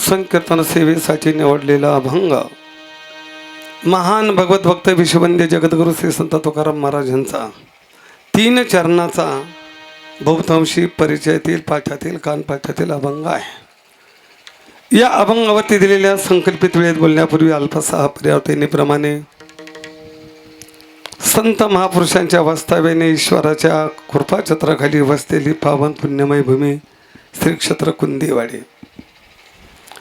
संकीर्तन सेवेसाठी निवडलेला अभंग महान भगवत भक्त विश्ववंद्य जगद्गुरु श्री संत तुकाराम महाराज यांचा 3 चरणाचा बहुतांशी परिचयातील पाठातील कानपाठातील अभंग आहे। या अभंगावरती दिलेल्या संकल्पित वेळेत बोलण्यापूर्वी अल्पसा पर्यावतेनेप्रमाणे संत महापुरुषांच्या वास्तव्याने ईश्वराच्या कृपाछत्राखाली वसलेली पावन पुण्यमय भूमी श्री क्षेत्र कुंदीवाडी,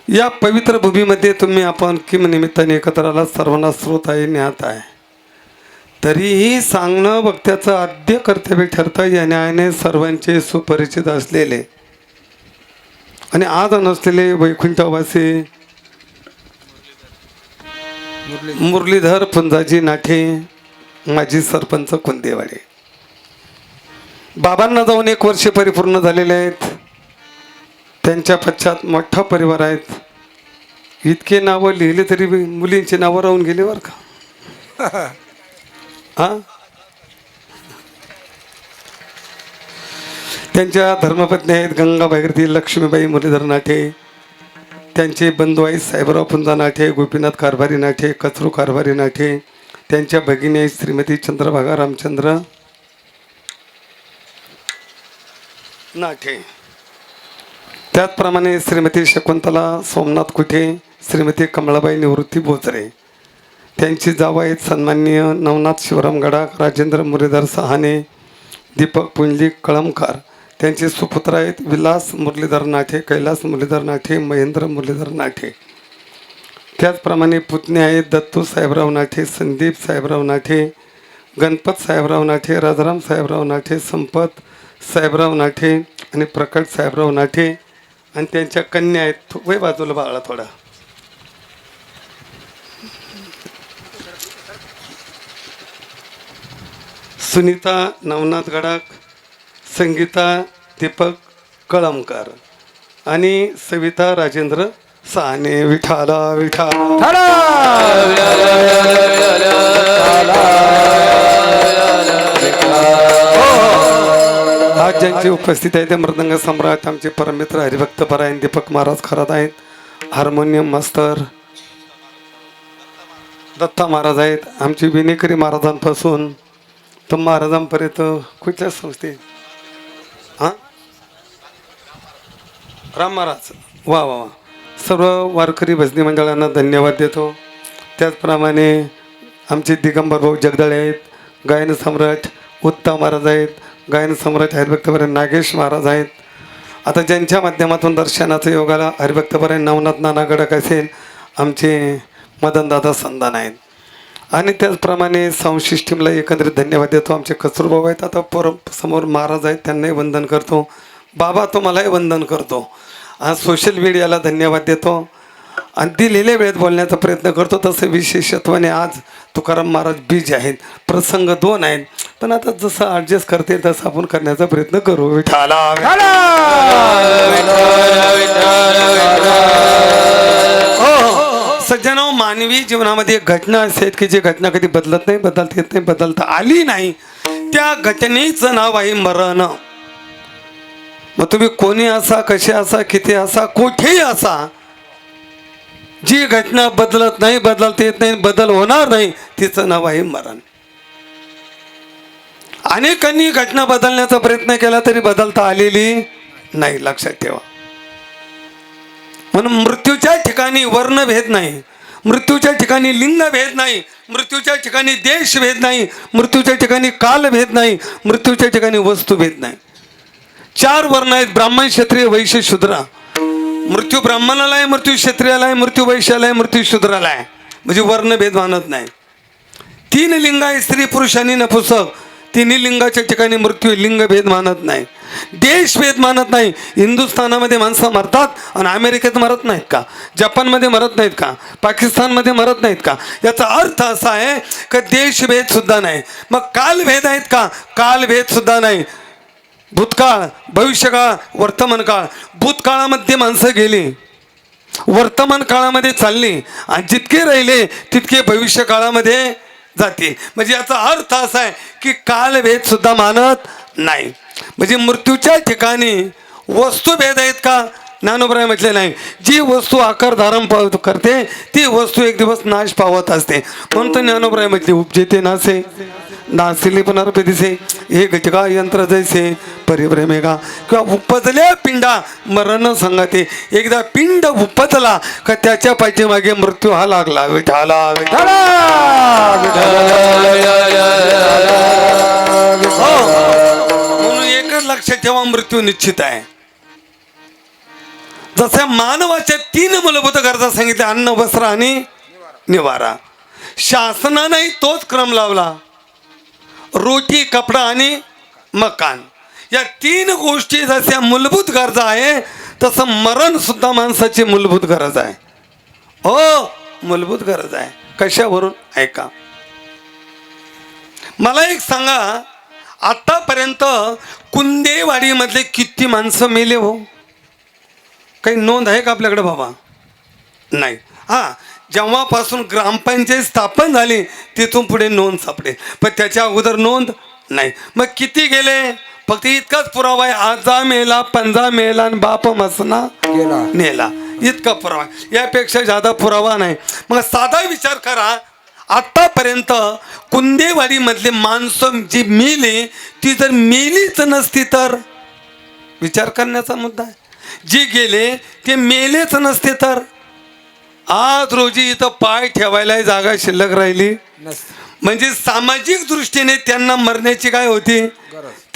या पवित्र भूमीमध्ये तुम्ही आपण किम निमित्ताने एकत्र आला, सर्वांना स्रोत आहे ज्ञात आहे, तरीही सांगणं वक्त्याचं आद्य कर्तव्य ठरतं। या न्यायाने सर्वांचे सुपरिचित असलेले आणि आज नसलेले वैकुंठवासी मुरलीधर पुंजाजी नाठे माजी सरपंच कुंदेवाडे, बाबांना जाऊन 1 वर्ष परिपूर्ण झालेले आहेत। त्यांच्या पश्चात मोठा परिवार आहेत। इतके नावं लिहिले तरी मुलींची नावं राहून गेली बरं का। हा, त्यांच्या धर्मपत्नी आहेत गंगा भागीरथी लक्ष्मीबाई मुरलीधर नाठे, त्यांचे बंधू आहेत साहेबराव पुंजा नाठे, गोपीनाथ कारभारी नाठे, कचरू कारभारी नाठे, त्यांच्या भगिनी आहेत श्रीमती चंद्रभागा रामचंद्र नाठे, त्याचप्रमाणे श्रीमती शकुंतला सोमनाथ कुठे, श्रीमती कमळाबाई निवृत्ती बोचरे, त्यांची जावं आहेत सन्माननीय नवनाथ शिवराम गडाख, राजेंद्र मुरलीधर सहाने, दीपक पुंजलिक कळमकार, त्यांचे सुपुत्र आहेत विलास मुरलीधर नाठे, कैलास मुरलीधर नाठे, महेंद्र मुरलीधर नाठे, त्याचप्रमाणे पुतणे आहेत दत्तू साहेबराव नाठे, संदीप साहेबराव नाठे, गणपत साहेबराव नाठे, राजाराम साहेबराव नाठे, संपत साहेबराव नाठे आणि प्रकट साहेबराव नाठे, आणि त्यांच्या कन्या आहेत वय बाजूला बाळा थोडा सुनीता नवनाथ गडाख, संगीता दीपक कळमकर आणि सविता राजेंद्र सहाने। विठाला विठाला आज ज्यांची उपस्थित आहे ते मृदंग सम्राट आमचे परममित्र हरिभक्त परायण दीपक महाराज खरात आहेत, हार्मोनियम मास्तर दत्ता महाराज आहेत, आमची विनेकरी महाराजांपासून तर महाराजांपर्यंत कुठल्या संस्थेत हां राम महाराज वा वा वा, सर्व वारकरी भजनी मंडळांना धन्यवाद देतो। त्याचप्रमाणे आमचे दिगंबर भाऊ जगदाळे आहेत, गायन सम्राट उत्तम महाराज आहेत, गायन सम्राट हरिभक्तपरायण नागेश महाराज आहेत। आता ज्यांच्या माध्यमातून दर्शनाचं योगाला हरिभक्तपरायण नवनाथ नाना गडक असेल, आमचे मदनदादा संधान आहेत, आणि त्याचप्रमाणे साऊंड सिस्टीमला एकंदरीत धन्यवाद देतो। आमचे कचरूभाऊ आहेत, आता समोर महाराज आहेत, त्यांनाही वंदन करतो। बाबा तुम्हालाही वंदन करतो। आज सोशल मीडियाला धन्यवाद देतो आणि दिलेल्या वेळेत बोलण्याचा प्रयत्न करतो। तसं विशेषत्वाने आज तुकाराम महाराज बीज आहेत, प्रसंग 2 आहेत, पण आता जसं ॲडजस्ट करते तसं आपण करण्याचा प्रयत्न करू। विठाला सज्जनो, मानवी जीवनामध्ये एक घटना असे आहेत की जी घटना कधी बदलत नाही, बदलता येत नाही, बदलता आली नाही, त्या घटनेचं नाव आहे मरण। मग तुम्ही कोणी असा, कसे असा, किती असा, कुठेही असा, जी घटना बदलत नाही, बदलता येत नाही, बदल होणार नाही, तिचं नाव आहे मरण। अनेकांनी घटना बदलण्याचा प्रयत्न केला तरी बदलता आलेली नाही, लक्षात ठेवा। म्हणून मृत्यूच्या ठिकाणी वर्णभेद नाही, मृत्यूच्या ठिकाणी लिंगभेद नाही, मृत्यूच्या ठिकाणी देशभेद नाही, मृत्यूच्या ठिकाणी कालभेद नाही, मृत्यूच्या ठिकाणी वस्तुभेद नाही। 4 वर्ण आहेत, ब्राह्मण क्षत्रिय वैश्य शूद्र। मृत्यू ब्राह्मणाला आहे, मृत्यू क्षत्रियाला आहे, मृत्यू वैश्याला आहे, मृत्यू शूद्राला आहे, म्हणजे वर्णभेद मानत नाही। 3 लिंग आहे, स्त्री पुरुष आणि नपुसक, 3 लिंगाच्या ठिकाणी मृत्यू लिंगभेद मानत नाही, देशभेद मानत नाही। हिंदुस्थानामध्ये माणसं मरतात आणि अमेरिकेत मरत नाहीत का, जपानमध्ये मरत नाहीत का, पाकिस्तानमध्ये मरत नाहीत का? याचा अर्थ असा आहे की देशभेद सुद्धा नाही। मग कालभेद आहेत का? कालभेद सुद्धा नाही। भूतकाळ, भविष्यकाळ, वर्तमान काळ। भूतकाळामध्ये माणसं गेली, वर्तमान काळामध्ये चालली, आणि जितके राहिले तितके भविष्य काळामध्ये जाते। म्हणजे याचा अर्थ असा आहे की कालभेद सुद्धा मानत नाही। म्हणजे मृत्यूच्या ठिकाणी वस्तुभेद आहेत का? ज्ञानोबराय म्हटले नाही, जी वस्तू आकार धारण करते ती वस्तू एक दिवस नाश पावत असते. म्हणून तर ज्ञानोबराय म्हटले, उपजेते नासे नासिले पुनर्पे दिसे हे घटका यंत्र जैसे परिभ्रमेगा. किंवा उपजल्या पिंडा मरण संगते. एकदा पिंड उपजला का त्याच्या पाठीमागे मृत्यू हा लागला. विठाला विठाला म्हणून एकच लक्षात ठेवा, मृत्यू निश्चित आहे. जसे मानवाच्या 3 मूलभूत गरजा सांगितल्या, अन्न वस्त्र आणि निवारा. शासनानेही तोच क्रम लावला, रोटी कपडा आणि मकान. या 3 गोष्टी जशा मूलभूत गरजा आहे तसं मरण सुद्धा माणसाची मूलभूत गरज आहे. हो, मूलभूत गरज आहे. कशावरून? ऐका, मला एक सांगा, आतापर्यंत कुंदेवाडीमधले किती माणसं मेले हो? काही नोंद आहे का आपल्याकडे बाबा? नाही. हां, जेव्हापासून ग्रामपंचायत स्थापन झाली तिथून पुढे नोंद सापडेल, पण त्याच्या अगोदर नोंद नाही. मग किती गेले? फक्त इतकाच पुरावा आहे, आजा मेला, पंजा मेला आणि बाप मसना नेला, इतका पुरावा. यापेक्षा जादा पुरावा नाही. मग साधा विचार करा, आतापर्यंत कुंदेवाडीमधले माणसं जी मेली ती जर मेलीच नसती तर, विचार करण्याचा मुद्दा आहे. जे गेले ते मेलेच नसते तर, आज रोजी इथं पाय ठेवायला जागा शिल्लक राहिली. म्हणजे सामाजिक दृष्टीने त्यांना मरण्याची काय होती?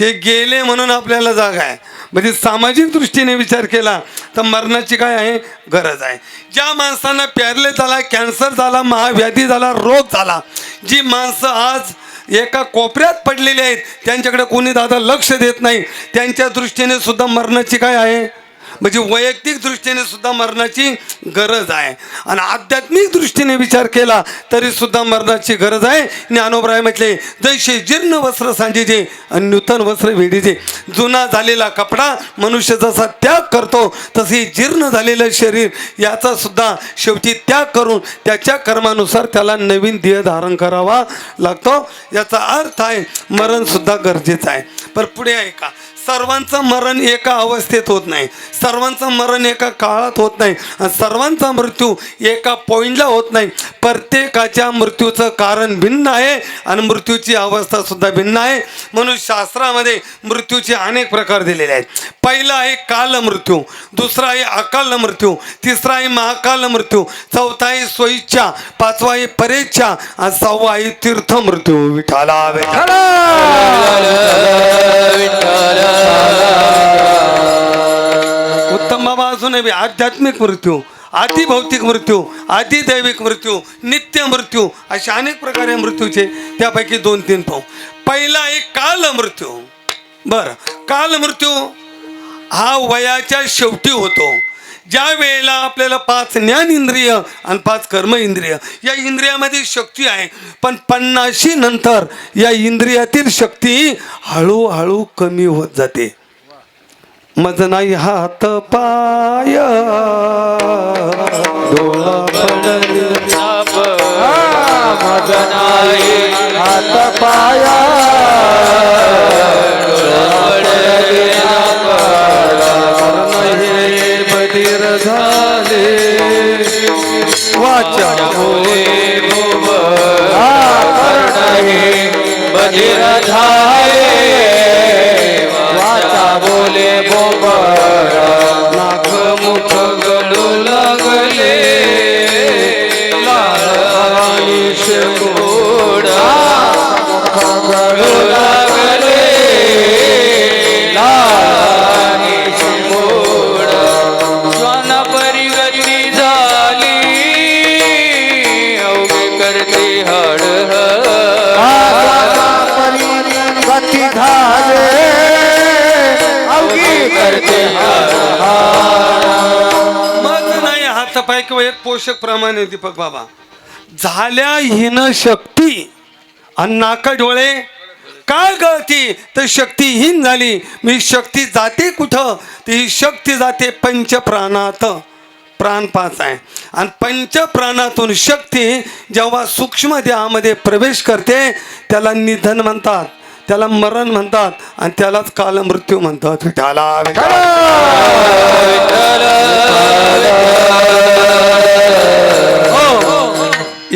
ते गेले म्हणून आपल्याला जागा आहे. म्हणजे सामाजिक दृष्टीने विचार केला तर मरणाची काय आहे? गरज आहे. ज्या माणसांना पॅरलेस झाला, कॅन्सर झाला, महाव्याधी झाला, रोग झाला, जी माणसं आज एका कोपऱ्यात पडलेली आहेत, त्यांच्याकडे कोणी दादा लक्ष देत नाही, त्यांच्या दृष्टीने सुद्धा मरणाची काय आहे? म्हणजे वैयक्तिक दृष्टीने सुद्धा मरणाची गरज आहे. आणि आध्यात्मिक दृष्टीने विचार केला तरी सुद्धा मरणाची गरज आहे. ज्ञानोबराय म्हटले, जैसे जीर्ण वस्त्र सांजेचे आणि नूतन वस्त्र वेडीचे. जुना झालेला कपडा मनुष्य जसा त्याग करतो तसे जीर्ण झालेलं शरीर याचा सुद्धा शेवटी त्याग करून त्याच्या कर्मानुसार त्याला नवीन देह धारण करावा लागतो. याचा अर्थ आहे मरण सुद्धा गरजेचं आहे. पण पुढे आहे का, सर्वांचं मरण एका अवस्थेत होत नाही, सर्वांचं मरण एका काळात होत नाही, सर्वांचा मृत्यू एका पॉईंटला होत नाही. प्रत्येकाच्या मृत्यूचं कारण भिन्न आहे आणि मृत्यूची अवस्था सुद्धा भिन्न आहे. म्हणून शास्त्रामध्ये मृत्यूचे अनेक प्रकार दिलेले आहेत. पहिला आहे काल मृत्यू, दुसरा आहे अकाल मृत्यू, तिसरा आहे महाकाल मृत्यू, चौथा आहे स्वइच्छा, पाचवा आहे परेच्छा आणि 6वा आहे तीर्थ मृत्यू. विठाला विठाला उत्तम बाबा. अजूनही आध्यात्मिक मृत्यू, आदिभौतिक मृत्यू, आदिदैविक मृत्यू, नित्य मृत्यू, अशा अनेक प्रकारे मृत्यूचे. त्यापैकी 2-3 पाहू. पहिला एक काल मृत्यू. बर, काल मृत्यू हा वयाच्या शेवटी होतो. ज्या वेळेला आपल्याला 5 ज्ञान इंद्रिय आणि 5 कर्म इंद्रिय, या इंद्रियामध्ये शक्ती आहे, पण 50 नंतर या इंद्रियातील शक्ती हळूहळू कमी होत जाते. मज नाही हात पाय डोळा पडले, मज नाही हात पाय बधीर झाले वाचा बोले बधीर झाले वाचा बोले बोबरा, नाक मुख गळू लागले लाळ आणि शेंगोडा, गळू लागले लाळ आणि शेंगोडा. श्वान परिगती झाली अवघे करते हड परिगती झाले अवघी करते मग नाही हात पाय किंवा एक पोषक प्रमाणे. दीपक बाबा, झाल्या हीन शक्ती आणि नाका डोळे काय गळती तर शक्तीहीन झाली. मी शक्ती जाते कुठं? तर ही शक्ती जाते पंचप्राणात. प्राण 5 आहे आणि पंचप्राणातून शक्ती जेव्हा सूक्ष्म देहामध्ये प्रवेश करते त्याला निधन म्हणतात, त्याला मरण म्हणतात आणि त्यालाच काल मृत्यू म्हणतात. विठाला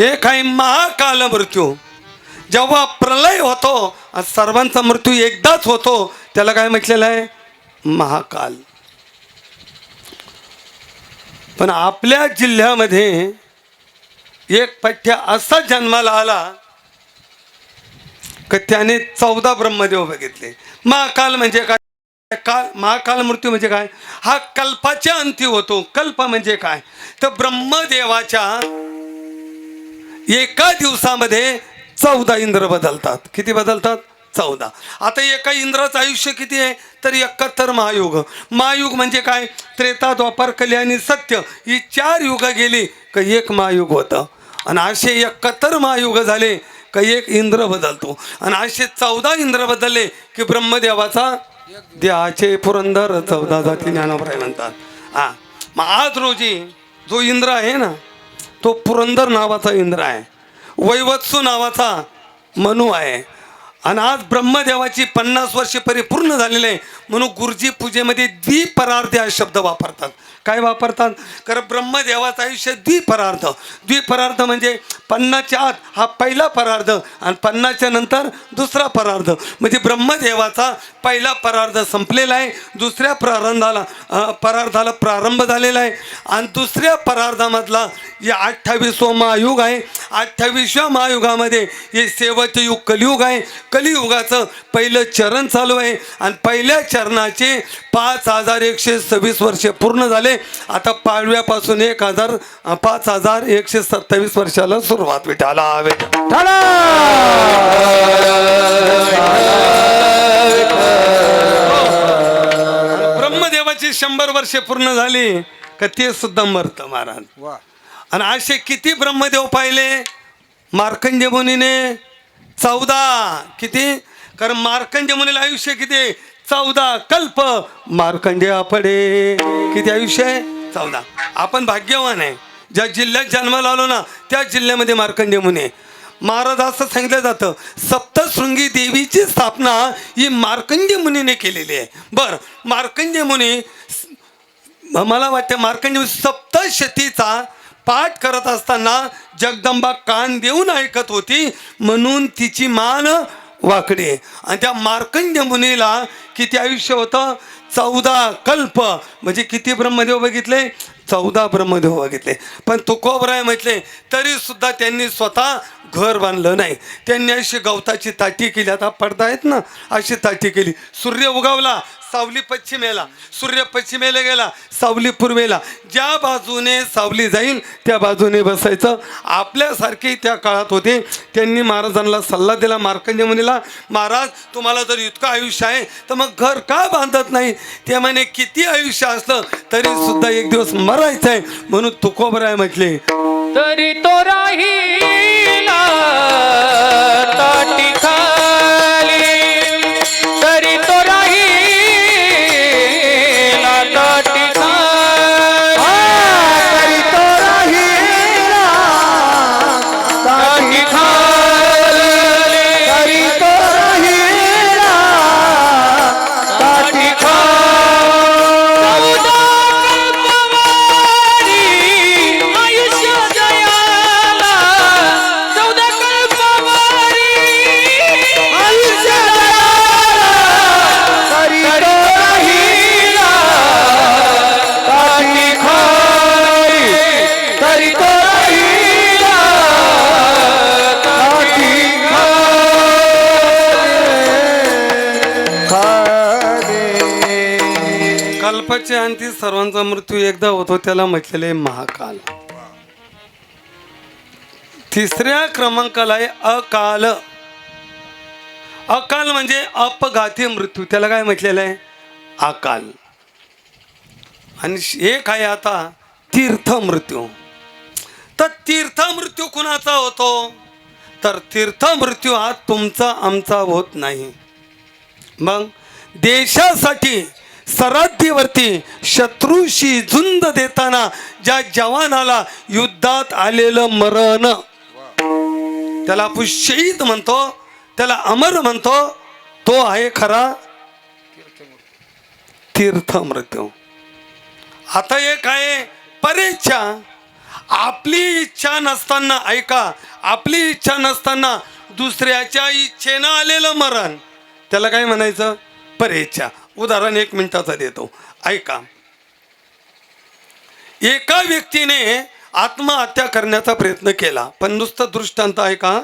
एक आहे महाकाल मृत्यू. जेव्हा प्रलय होतो सर्वांचा मृत्यू एकदाच होतो त्याला काय म्हटलेलं आहे? महाकाल. पण आपल्या जिल्ह्यामध्ये एक पठ्य असा जन्माला आला की त्याने 14 ब्रह्मदेव बघितले. महाकाल म्हणजे काय? काल महाकाल मृत्यू म्हणजे काय? हा कल्पाच्या अंती होतो. कल्प म्हणजे काय? तर ब्रह्मदेवाच्या एका दिवसामध्ये 14 इंद्र बदलतात. किती बदलतात? 14. आता एका इंद्राचं आयुष्य किती आहे? तर 71 महायुग. महायुग म्हणजे काय? त्रेता, द्वापर, कली आणि सत्य ही 4 युग गेली का एक महायुग होतं. आणि असे 71 महायुग झाले का एक इंद्र बदलतो. आणि असे 14 इंद्र बदलले की ब्रह्मदेवाचा देहाचे पुरंदर 14 जाती ज्ञानोबराय म्हणतात. मग आज रोजी जो इंद्र आहे ना तो पुरंदर नावाचा इंद्र आहे, वैवत्सु नावाचा मनु आहे. आणि आज ब्रह्मदेवाची 50 वर्षे परिपूर्ण झालेले आहे म्हणून गुरुजी पूजेमध्ये द्विपरार्ध हा शब्द वापरतात. काय वापरतात? कारण ब्रह्मदेवाचं आयुष्य द्विपरार्ध. द्विपरार्ध म्हणजे 50च्या आत हा पहिला परार्ध आणि 50च्या नंतर दुसरा परार्ध. म्हणजे ब्रह्मदेवाचा पहिला परार्ध संपलेला आहे, दुसऱ्या परार्धाला प्रारंभ झालेला आहे. आणि दुसऱ्या परार्धामधला या 28वां महायुग आहे. 28व्या महायुगामध्ये हे शेवटचे युग कलियुग आहे. कलियुगाचं पहिलं चरण चालू आहे आणि पहिल्या चरणाचे 5126 वर्षे पूर्ण झाले. आता पाडव्यापासून 5127 वर्षाला सुरुवात. विठाला ब्रह्मदेवाची 100 वर्षे पूर्ण झाली का ते सुद्धा मरत महाराज. आणि असे किती ब्रह्मदेव पाहिले? मार्कंडेय मुनीने 14. किती? कारण मार्कंडेय मुनीला आयुष्य किती? 14 कल्प. मार्कंडेय पडे किती आयुष्य आहे? 14. आपण भाग्यवान आहे. ज्या जिल्ह्यात जन्माला आलो ना त्या जिल्ह्यामध्ये मार्कंडेय मुनी. महाराज असं सांगितलं जातं सप्तशृंगी देवीची स्थापना ही मार्कंडेय मुनीने केलेली आहे. बरं, मार्कंडेय मुनी मला वाटतं मार्कंडेय मुनी सप्तशतीचा पाठ करत असताना जगदंबा कान देऊन ऐकत होती म्हणून तिची मान वाकडी. आणि त्या मार्कंडेय मुनीला किती आयुष्य होतं? 14 कल्प. म्हणजे किती ब्रह्मदेव बघितले? 14 ब्रह्मदेव बघितले. पण तुकोबराय म्हटले तरी सुद्धा त्यांनी स्वतः घर बांधलं नाही. त्यांनी अशी गवताची ताटी केली. आता पडतायत ना अशी ताटी केली. सूर्य उगवला सावली पश्चिमेला, सूर्य पश्चिमेला गेला सावली पूर्वेला. ज्या बाजूने सावली जाईल त्या बाजूने बसायचं. आपल्यासारखे त्या काळात होते. त्यांनी महाराजांना सल्ला दिला मार्कंडेय मुनीला, महाराज तुम्हाला जर इतकं आयुष्य आहे तर मग घर का बांधत नाही? ते म्हणे किती आयुष्य असलं तरी सुद्धा एक दिवस मरायचं आहे. म्हणून तुकोबराय म्हटले तरी तो राहिला ताटी खाली, तरी तो राहिला ताटी खाली, तरी तो राहिला ताटी खाली, तरी तो राहिला ताटी खाली. कल्पाच्या अंती सर्वांचा मृत्यू एकदा होतो त्याला म्हटलेले महाकाल. तिसऱ्या क्रमांकाला आहे अकाल. अकाल म्हणजे अपघाती मृत्यू. त्याला काय म्हटलेलं आहे? अकाल. आणि एक आहे आता तीर्थ मृत्यू. तर तीर्थ मृत्यू कुणाचा होतो? तर तीर्थ मृत्यू हा तुमचा आमचा होत नाही. मग देशासाठी सरहद्दीवरती शत्रूशी झुंज देताना ज्या जवानाला युद्धात आलेलं मरण त्याला आपण शहीद म्हणतो, त्याला अमर म्हणतो. तो आहे खरा तीर्थ मृत्यू. आता एक आहे परेच्छा. आपली इच्छा नसताना, ऐका, आपली इच्छा नसताना दुसऱ्याच्या इच्छेनं आलेलं मरण, त्याला काय म्हणायचं? परेच्छा. उदाहरण 1 मिनिटाचं देतो, ऐका. एका व्यक्तीने आत्महत्या करण्याचा प्रयत्न केला, पण नुसतं दृष्टांत आहे का?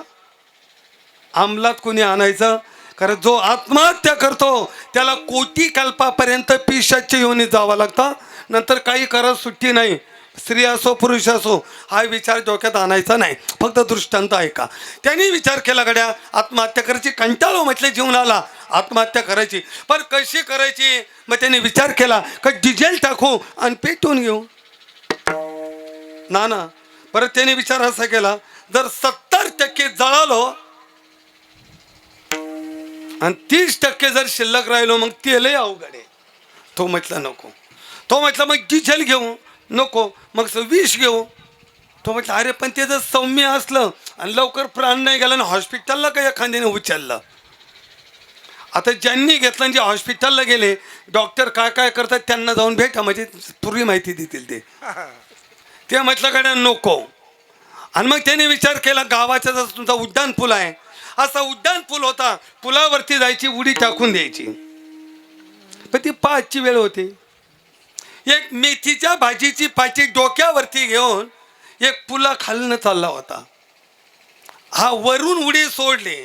अंमलात कोणी आणायचं? कारण जो आत्महत्या करतो त्याला कोटी कल्पापर्यंत पिशाच्या योनीत जावं लागतं. नंतर काही करत सुट्टी नाही. स्त्री असो पुरुष असो, हा विचार डोक्यात आणायचा नाही. फक्त दृष्टांत ऐका. त्यांनी विचार केला, गड्या आत्महत्या करायची, कंटाळो म्हटलं जीवनाला, आत्महत्या करायची, पण कशी करायची? मग त्यांनी विचार केला का डिझेल टाकू आणि पेटून घेऊ. ना परत त्याने विचार असा केला, जर 70% जळालो आणि 30% जर शिल्लक राहिलो मग तेलही अवघड आहे. तो म्हटलं नको. तो म्हटलं मग डिझेल घेऊ. नको. मग 20 घेऊ. तो म्हटलं अरे पण ते जर सौम्य असलं आणि लवकर प्राण नाही गेला आणि हॉस्पिटलला काही एखाद्याने उचललं. आता ज्यांनी घेतलं, जे हॉस्पिटलला गेले, डॉक्टर काय काय करतात त्यांना जाऊन भेटा, म्हणजे पूर्वी माहिती देतील ते म्हटलं कडे नको. आणि मग त्याने विचार केला, गावाचा जसं तुमचा उड्डाण पूल आहे, असा उड्डाण पूल होता, पुलावरती जायची, उडी टाकून द्यायची. पण ती 5ची वेळ होती. एक मेथीच्या भाजीची पाची डोक्यावरती घेऊन एक पुला खालनं चालला होता. हा वरून उडी सोडली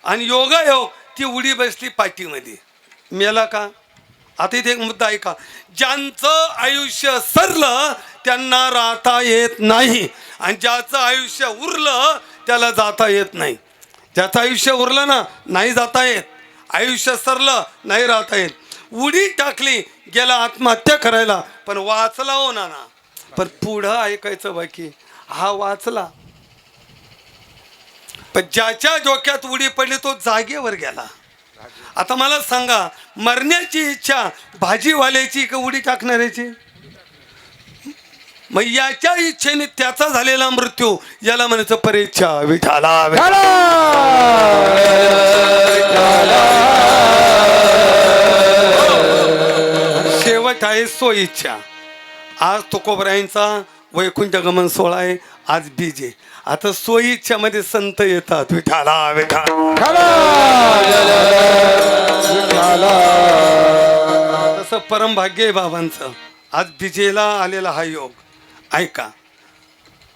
आणि योगायोग ती उडी बसली पाठीमध्ये. मेला का? आता इथे एक मुद्दा ऐका. ज्यांचं आयुष्य सरलं त्यांना राहता येत नाही, आणि ज्याचं आयुष्य उरलं त्याला जाता येत नाही. ज्याचं आयुष्य उरलं ना, नाही जाता येत. आयुष्य सरलं, नाही राहता येत. उडी टाकली, गेला आत्महत्या करायला, पण वाचला हो ना. पण पुढं ऐकायचं बाकी. हा वाचला, पण ज्याच्या डोक्यात उडी पडली तो जागेवर गेला. आता मला सांगा, मरण्याची इच्छा भाजीवाल्याची का उडी टाकणाऱ्याची? मग याच्या इच्छेने त्याचा झालेला मृत्यू, याला म्हणायचं परेच्छा. विठाला शेवट आहे सोइच्छा. आज तुकोबरायांचा वैकुंठ गमन सोहळा आहे, आज बीजे. आता सोइच्छामध्ये संत येतात. विठाला तसं परम भाग्य आहे बाबांचं. आज बीजेला आलेला हा योग. ऐका,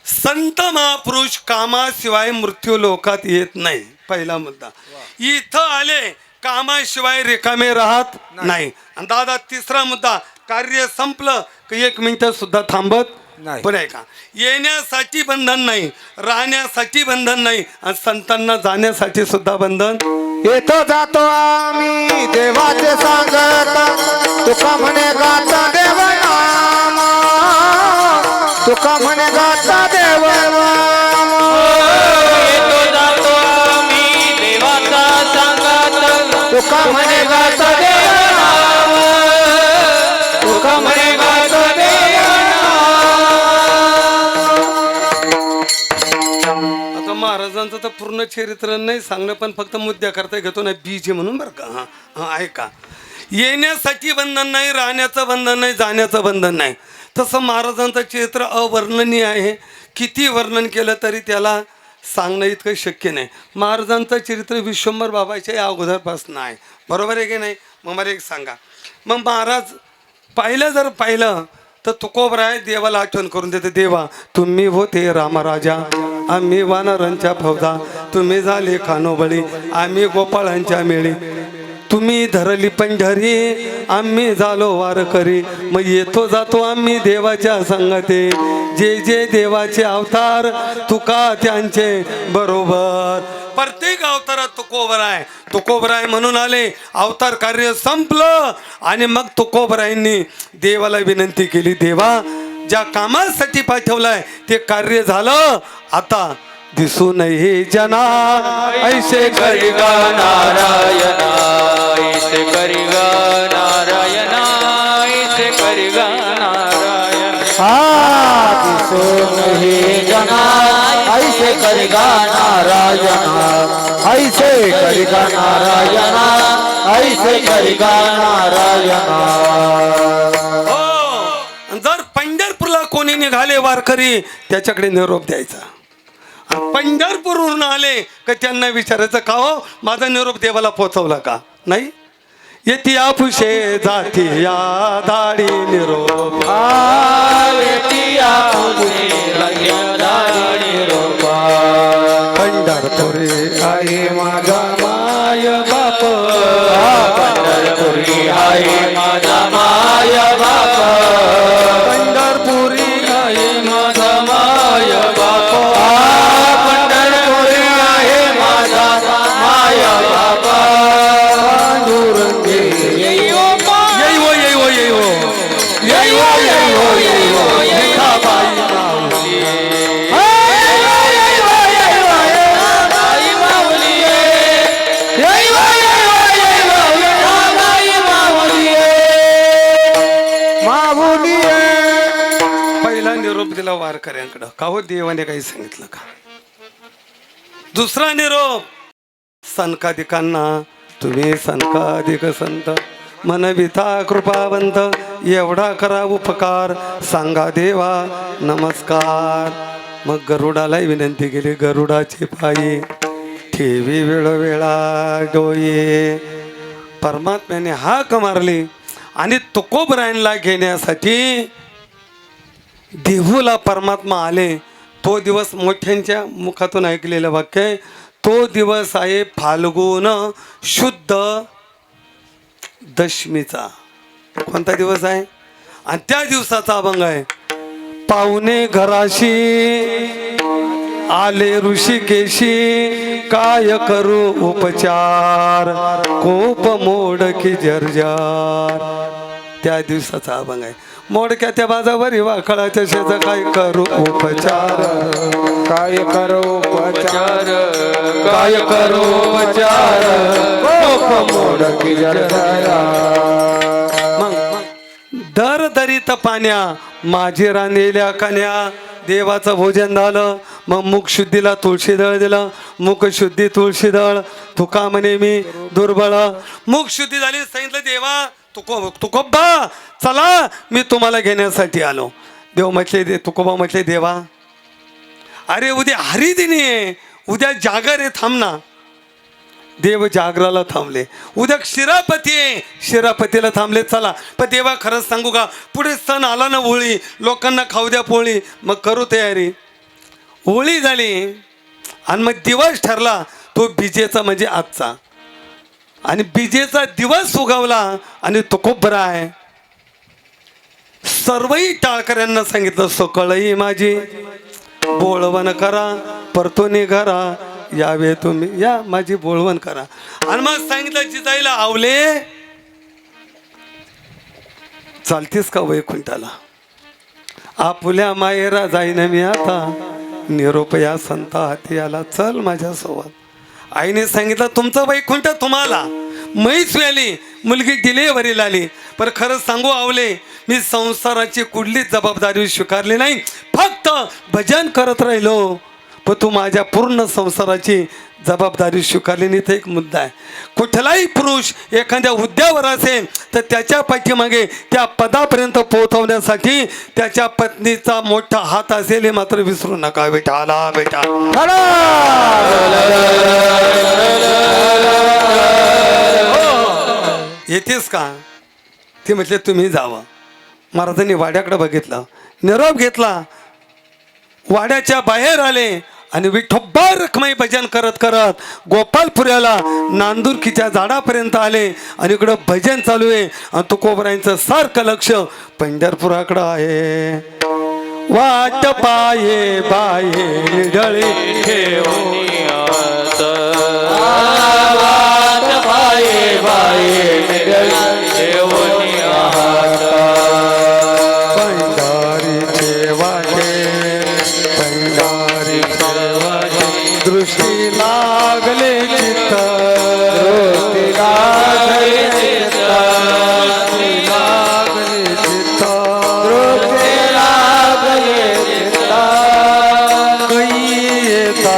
संत महापुरुष कामाशिवाय मृत्यू लोकात येत नाही. पहिला मुद्दा. इथं आले कामाशिवाय रिकामे राहत नाही. आणि दादा, तिसरा मुद्दा, कार्य संपलं की 1 मिनिट सुद्धा थांबत नाही. पण ऐका, येण्यासाठी बंधन नाही, राहण्यासाठी बंधन नाही, आणि संतांना जाण्यासाठी सुद्धा बंधन. येतो जातो आम्ही देवाचे सांगत, तुका म्हणे गाता देव नाम, तुका म्हणे गाता देव नाम. येतो जातो आम्ही देवाचा सांगत, तुका म्हणे गाता देव नाम, तुका म्हणे गाता देव नाम. आता महाराजांचं तर पूर्ण चरित्र नाही सांगणं, पण फक्त मुद्द्या करता घेतो ना, बीजे म्हणून बरं का. हा ऐका, येण्यासाठी बंधन नाही, राहण्याचं बंधन नाही, जाण्याचं बंधन नाही. तसं महाराजांचं चरित्र अवर्णनीय आहे. किती वर्णन केलं तरी त्याला सांगणं इतकं शक्य नाही. महाराजांचं चरित्र विश्वंभर बाबाच्या या अगोदरपासून आहे. बरोबर आहे की नाही? मग मला एक सांगा, मग महाराज जर पाहिलं तर तुकोबराय देवाला आठवण करून देते. देवा, तुम्ही होते रामराजा, आम्ही वानरांच्या फौजा, तुम्ही झाले खानोबळी, आम्ही गोपाळांच्या मेळी, तुम्ही धरली पंढरी, आम्ही झालो वारकरी. मग येतो जातो आम्ही देवाच्या संगते, जे जे देवाचे अवतार तुका त्यांचे बरोबर. प्रत्येक अवतारात तुकोबराय तुकोबराय म्हणून आले. अवतार कार्य संपलं आणि मग तुकोबरायांनी देवाला विनंती केली, देवा, ज्या कामासाठी पाठवलाय ते कार्य झालं, आता दिसू नये जना ऐसे करी गा नारायणा, ऐसे करी गा नारायणा, ऐसे करी गा नारायण. दिसू नये जना ऐसे करिगा नारायणा ऐसे करिगा नारायणा ऐसे करिगा नारायणा हो जर पंढरपूरला कोणी निघाले वारकरी त्याच्याकडे निरोप द्यायचा आणि पंढरपूरवरून आले का त्यांना विचारायचं का हो माझा निरोप देवाला पोचवला का नाही येती आपुषे जाती या दाढी निरोप पंढरपुरी आहे माझा माय बाप पंढरपुरी आहे माझा माय बाप पंढरपुरी आहे माझा माय बाप पंढरपुरी आहे माझा माय बाप पांडुरंगे येई हो येई हो येई हो येई हो येई हो येई हो येई हो विठाबाई माऊली पहिला निरोप दिला वारकऱ्यांकडं का हो देवाने काही सांगितलं का दुसरा निरोप सनकादिकांना तुम्ही सनकादिक संत मनविता कृपावंत एवढा करा उपकार सांगा देवा नमस्कार मग गरुडाला विनंती केली गरुडाची पायी ठेवी वेळोवेळा डोये परमात्म्याने हाक मारली आणि तुकोबरायांना घेण्यासाठी देहूला परमात्मा आले तो दिवस मोठ्यांच्या मुखातून ऐकलेलं वाक्य आहे तो दिवस आहे फाल्गुन शुद्ध दशमीचा कोणता दिवस आहे आणि त्या दिवसाचा अभंग आहे पाहुणे घराशी आले ऋषिकेशी काय करू उपचार कोप मोड की जर्जार त्या दिवसाचा अभंग आहे मोडक्या त्या बाजावरी वाखळाच्या शेज काय करू उपचार काय करो उपचार काय करू उपचार कोप मोड की जर्जरा मग दर दरीत पाण्या माझी रांधलेल्या कन्या देवाचं भोजन झालं मग मुख शुद्धीला तुळशी दळ दिलं मुख शुद्धी तुळशी दळ तुका म्हणे मी दुर्बळ मुख शुद्धी झाली सांगितलं देवा तुकोबा चला मी तुम्हाला घेण्यासाठी आलो देव म्हटले तुकोबा म्हटले देवा अरे उद्या हरिदिनी आहे उद्या जागर आहे थांब ना देव जागराला थांबले उद्या शिरापती आहे शिरापतीला थांबले चला पण देवा खरंच सांगू का पुढे सण आला ना होळी लोकांना खाऊ द्या पोळी मग करू तयारी होळी झाली आणि मग दिवस ठरला तो बिजेचा म्हणजे आजचा आणि बिजेचा दिवस उगवला आणि तो खूप बरा आहे सर्वही टाळकऱ्यांना सांगितलं सकळही माझी बोळवण करा परतोनी घरा यावे तुम्ही या माझी बोळवण करा आणि मग सांगितलं जिजाईला आवले चालतीस का वैकुंठाला आपुल्या मायेरा जाईन मी आता निरोप या संता हाती आला चल माझ्यासोबत आईने सांगितलं तुमचं वैकुंठ तुम्हाला म्हैस व्याली मुलगी डिलेवरीला आली पण खरंच सांगू आवले मी संसाराची कुठलीच जबाबदारी स्वीकारली नाही फक्त भजन करत राहिलो पण तू माझ्या पूर्ण संसाराची जबाबदारी स्वीकारली नाही. तर एक मुद्दा आहे कुठलाही पुरुष एखाद्या हुद्द्यावर असेल तर त्याच्या पाठीमागे त्या पदापर्यंत पोहोचवण्यासाठी त्याच्या पत्नीचा मोठा हात असेल हे मात्र विसरू नका बेटा आला बेटा येतेस का ते म्हटले तुम्ही जावं महाराजांनी वाड्याकडे बघितलं निरोप घेतला वाड्याच्या बाहेर आले आणि विठोबा रखमाई भजन करत करत गोपालपुऱ्याला नांदुरकीच्या झाडापर्यंत आले आणि इकडं भजन चालू आहे आणि तुकोबरायांचं सारखं लक्ष पंढरपुराकडं आहे वाट पाये बाये निडळे वाट पाये बाये पंढरीचे वाटे पंढरीचे वाटे दृष्टी लागले चित्त दृष्टी लागले चित्त लागले चित्त दृष्टी लागले चित्त गई येता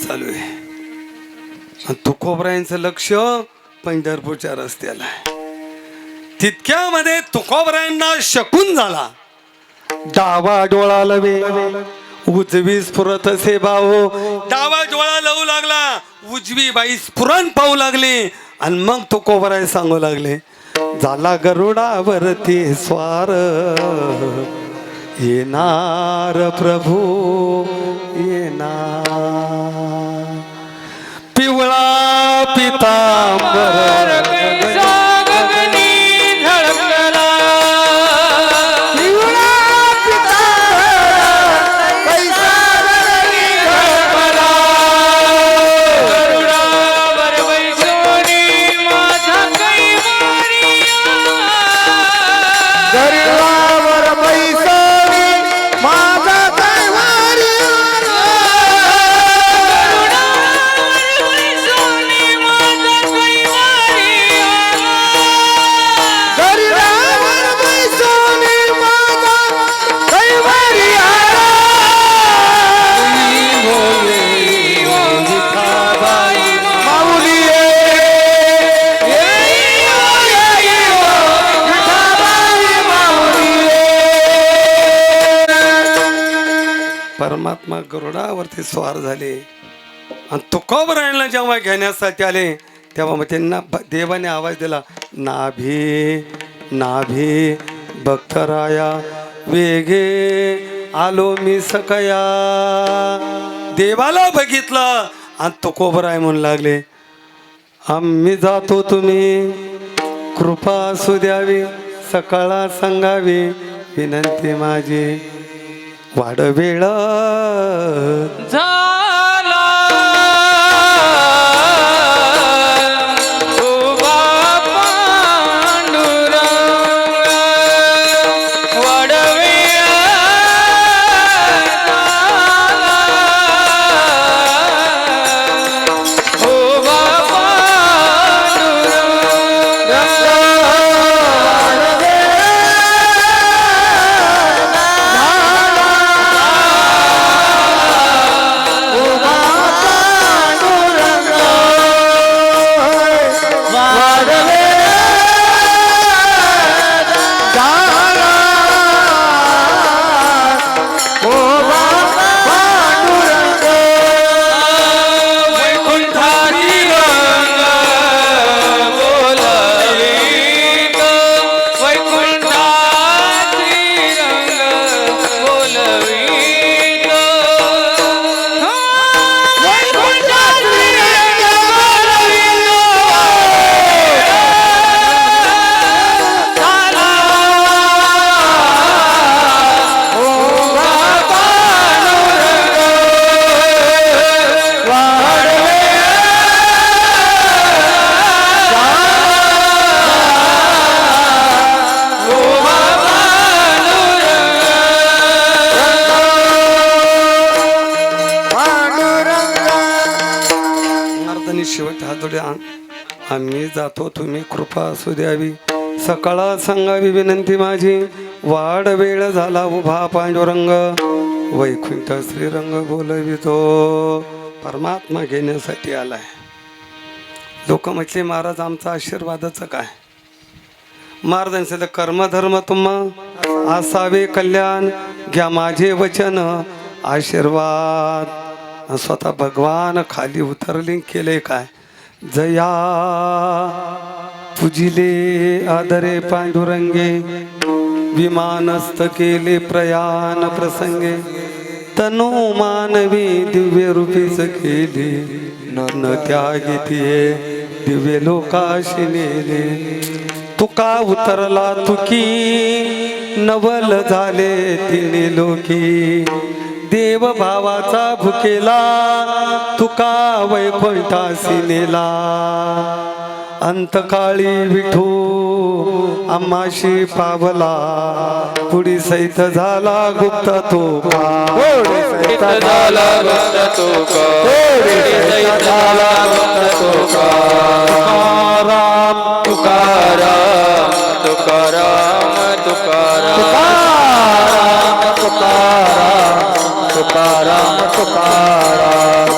चालू आहे आणि तुकोबरायांचं लक्ष पंढरपूरच्या रस्त्याला आहे. तितक्यामध्ये तुकोबरायांना शकून झाला. डावा डोळा लवे उजवी स्फुरत असे भाऊ. डावा डोळा लावू लागला, उजवी बाई स्फुरण पाहू लागली आणि मग तुकोबराय सांगू लागले, झाला गरुडावरती स्वार, येणार प्रभू येणार. पिवळा पितांबर परमात्मा गरुडावरती स्वार झाले आणि तुकोबरायांना जेव्हा घेण्यासाठी आले तेव्हा मग त्यांना देवाने आवाज दिला, नाभी नाभी भक्तराया वेगे आलो मी सकया. देवाला बघितलं आणि तुकोबराय म्हणू लागले, आम्ही जातो तुम्ही कृपा असू द्यावी, सकाळा सांगावी विनंती माझी, वाड वेळ झाला उभा पांडुरंग, वाडवेळ उभा शेवट हात जोडे, आम्ही जातो तुम्ही कृपा असू द्यावी, सकाळा सांगावी विनंती माझी, वाढ वेळ झाला उभा पांडुरंग, वैकुंठ श्रीरंग बोलवितो. परमात्मा घेण्यासाठी आलाय. लोक म्हटले महाराज आमचा आशीर्वादाचं काय? महाराजांचं कर्मधर्म तुम्हा असावे कल्याण, घ्या माझे वचन आशीर्वाद. स्वतः भगवान खाली उतरले, केले काय? जया पूजिले आदरे पांडुरंगे, विमानस्थ केले प्रयाण प्रसंगे, तनो मानवी दिव्य रूपीच केले, न त्यागितिये दिव्य लोकाशी नेले. तुका उतरला तुकी, नवल झाले तिने लोकी, देव भावाचा भुकेला, तुका वैकुंठासी नेला. अंतकाळी विठू आम्हाशी पावला, पुढी सैत झाला गुप्त तुका, झाला गुप्त तुका, झाला गुप्त तुका. राम तुकाराम तुकाराम तुकाराम तुकाराम तुकाराम तुकाराम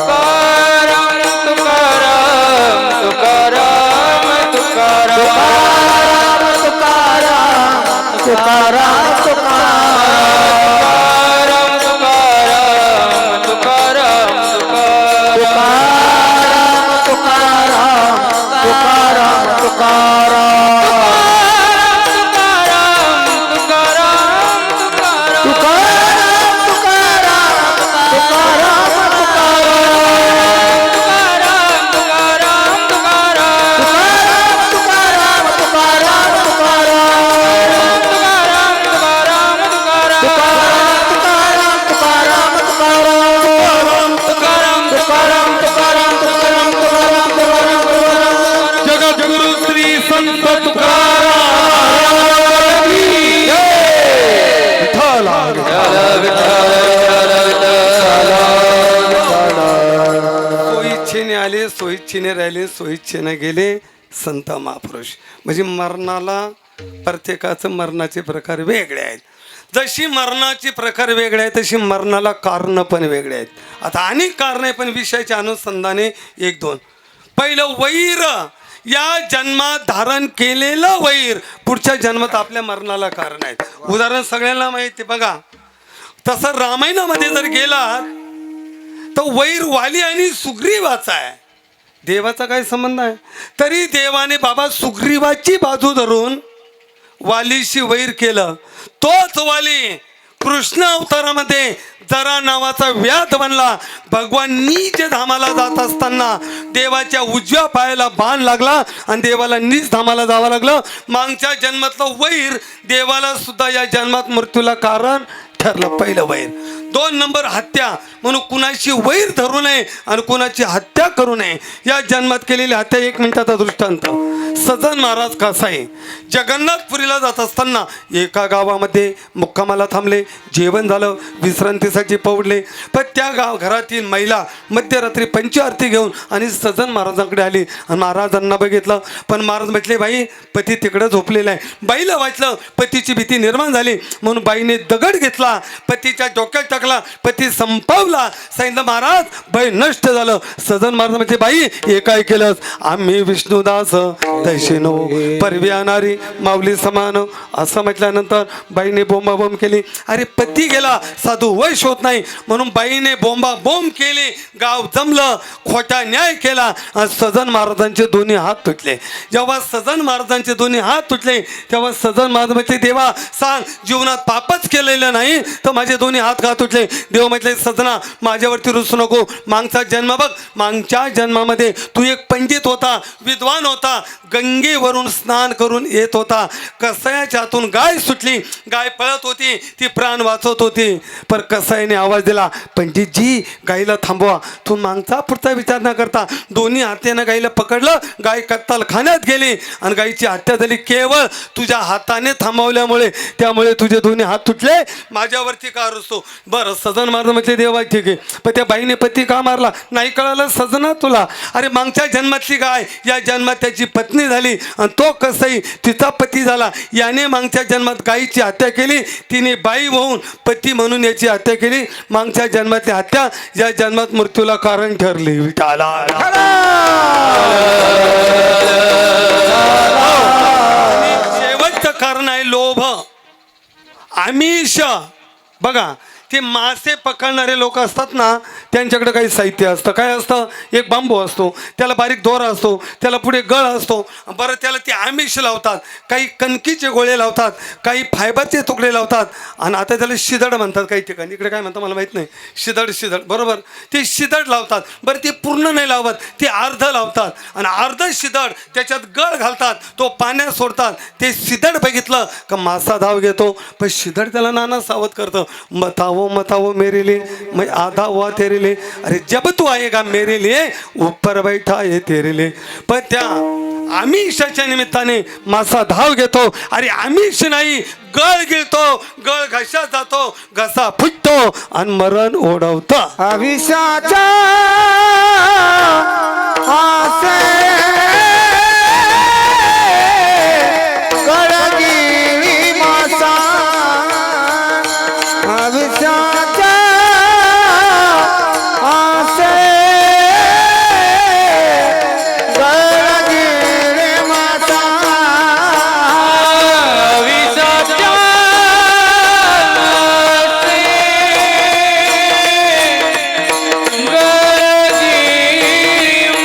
संत तुकाराम की जय. विठ्ठला. सोयीच्छेने आले, सोयीच्छेने राहिले, सोयीच्छेने गेले संत महापुरुष. म्हणजे मरणाला प्रत्येकाचं मरणाचे प्रकार वेगळे आहेत. जशी मरणाचे प्रकार वेगळे आहेत तशी मरणाला कारण पण वेगळे आहेत. आता अनेक कारण आहे पण विषयाच्या अनुसंधाने एक दोन. पहिलं वैर, या जन्मात धारण केलेलं वैर पुढच्या जन्मात आपल्या मरणाला कारण आहेत. उदाहरण सगळ्यांना माहिती बघा. तसं रामायणामध्ये जर गेलात तर वैर वाली आणि सुग्रीवाचा आहे. देवाचा काय संबंध आहे? तरी देवाने बाबा सुग्रीवाची बाजू धरून वालीशी वैर केलं. तोच वाली कृष्ण अवतारामध्ये जरा नावाचा व्याध बनला. भगवान नीच धामाला जात असताना देवाच्या उजव्या पायाला बाण लागला आणि देवाला नीच धामाला जावं लागलं. मागच्या जन्मातलं वैर देवाला सुद्धा या जन्मात मृत्यूला कारण ठरलं. पहिलं वैर. 2 नंबर हत्या. म्हणून कुणाची वैर धरू नये आणि कुणाची हत्या करू नये. या जन्मात केलेली हत्या. 1 मिनिटाचा दृष्टांत. सजन महाराज कसा आहे, जगन्नाथपुरीला जात असताना एका गावामध्ये मुक्कामाला थांबले. जेवण झालं, विश्रांतीसाठी पवडले. पण त्या घरातील महिला मध्यरात्री पंचआरती घेऊन आणि सजन महाराजांकडे आली आणि महाराजांना बघितलं. पण महाराज म्हटले, बाई पती तिकडं झोपलेला आहे. बाईला वाटलं पतीची भीती निर्माण झाली म्हणून बाईने दगड घेतला, पतीच्या डोक्यात टाकला, पती संपवला. सांगितलं महाराज बाई नष्ट झालं. सजन महाराज म्हटले, बाई हे काय केलंस? आम्ही विष्णुदास दैशिनो परवी आणणारी माऊली समान असं म्हटल्यानंतर बाईने बोंबाबोंब केली. अरे पती गेला, साधू वैश होत नाही म्हणून बाईने बोंबाबोंब केली. गाव जमलं, खोटा न्याय केला आणि सजन महाराजांचे दोन्ही हात तुटले. जेव्हा सजन महाराजांचे दोन्ही हात तुटले तेव्हा सजन महाराज म्हटले, देवा सांग जीवनात पापच केलेलं नाही तर माझे दोन्ही हात का तुटले? देव म्हटले, सजना माझ्यावरती रुसू नको. मागचा जन्म बघ, मागच्या जन्मामध्ये तू एक पंडित होता, विद्वान होता, गंगेवरून स्नान करून येत होता. कसायाच्या हातून गाय सुटली, गाय पळत होती, ती प्राण वाचवत होती. पण कसायाने आवाज दिला, पंडितजी गायीला थांबवा. तू मागचा पुढचा विचार न करता दोन्ही हाताने गायीला पकडलं. गाय कत्तल खाण्यात गेली आणि गायीची हत्या झाली. केवळ तुझ्या हाताने थांबवल्यामुळे, त्यामुळे तुझे दोन्ही हात तुटले. माझ्यावरती का रुसतो? बरं सजन महाराज म्हटले, देवा ठीक आहे, पण त्या बाईने पती का मारला? नाही कळालं सजना तुला? अरे मागच्या जन्मातली गाय या जन्मात त्याची पत्नी झाली आणि तो कसाई तिचा पती झाला. याने मागच्या जन्मात गायीची हत्या केली, तिने बाई होऊन पती म्हणून याची हत्या केली. मागच्या जन्मातली हत्या या जन्मात मृत्यूला कारण ठरली. विठाला. शेवटचं कारण आहे लोभ, आमिष. बघा ते मासे पकडणारे लोक असतात ना, त्यांच्याकडे काही साहित्य असतं. काय असतं? एक बांबू असतो, त्याला बारीक दोरा असतो, त्याला पुढे गळ असतो. बरं त्याला ते आमिष लावतात, काही कणकीचे गोळे लावतात, काही फायबरचे तुकडे लावतात आणि आता त्याला शिदड म्हणतात काही ठिकाणी. इकडे काय म्हणतात मला माहीत नाही. शिदड बरोबर, ते शिदड लावतात. बरं ते पूर्ण नाही लावत, ते अर्ध लावतात आणि अर्ध शिदड त्याच्यात गळ घालतात, तो पाण्यात सोडतात. ते शिदड बघितलं का मासा धाव घेतो, पण शिदड त्याला नाना सावध करतं. मतावो मेरे लिए मैं आधा हुआ तेरे लिए, अरे जब तू आएगा मेरे लिए ऊपर बैठा है तेरे लिए. पण त्या आमिषाच्या निमित्ताने मासा धाव घेतो. अरे आमिष नाही, गळ गिळतो, गळ घशात जातो, घसा फुटतो आणि मरण ओढवतो. आविषाचा आसे गळगिळी मासा, आविषाचा आसे गळगिळी मासा, आविषाचा आसे गळगिळी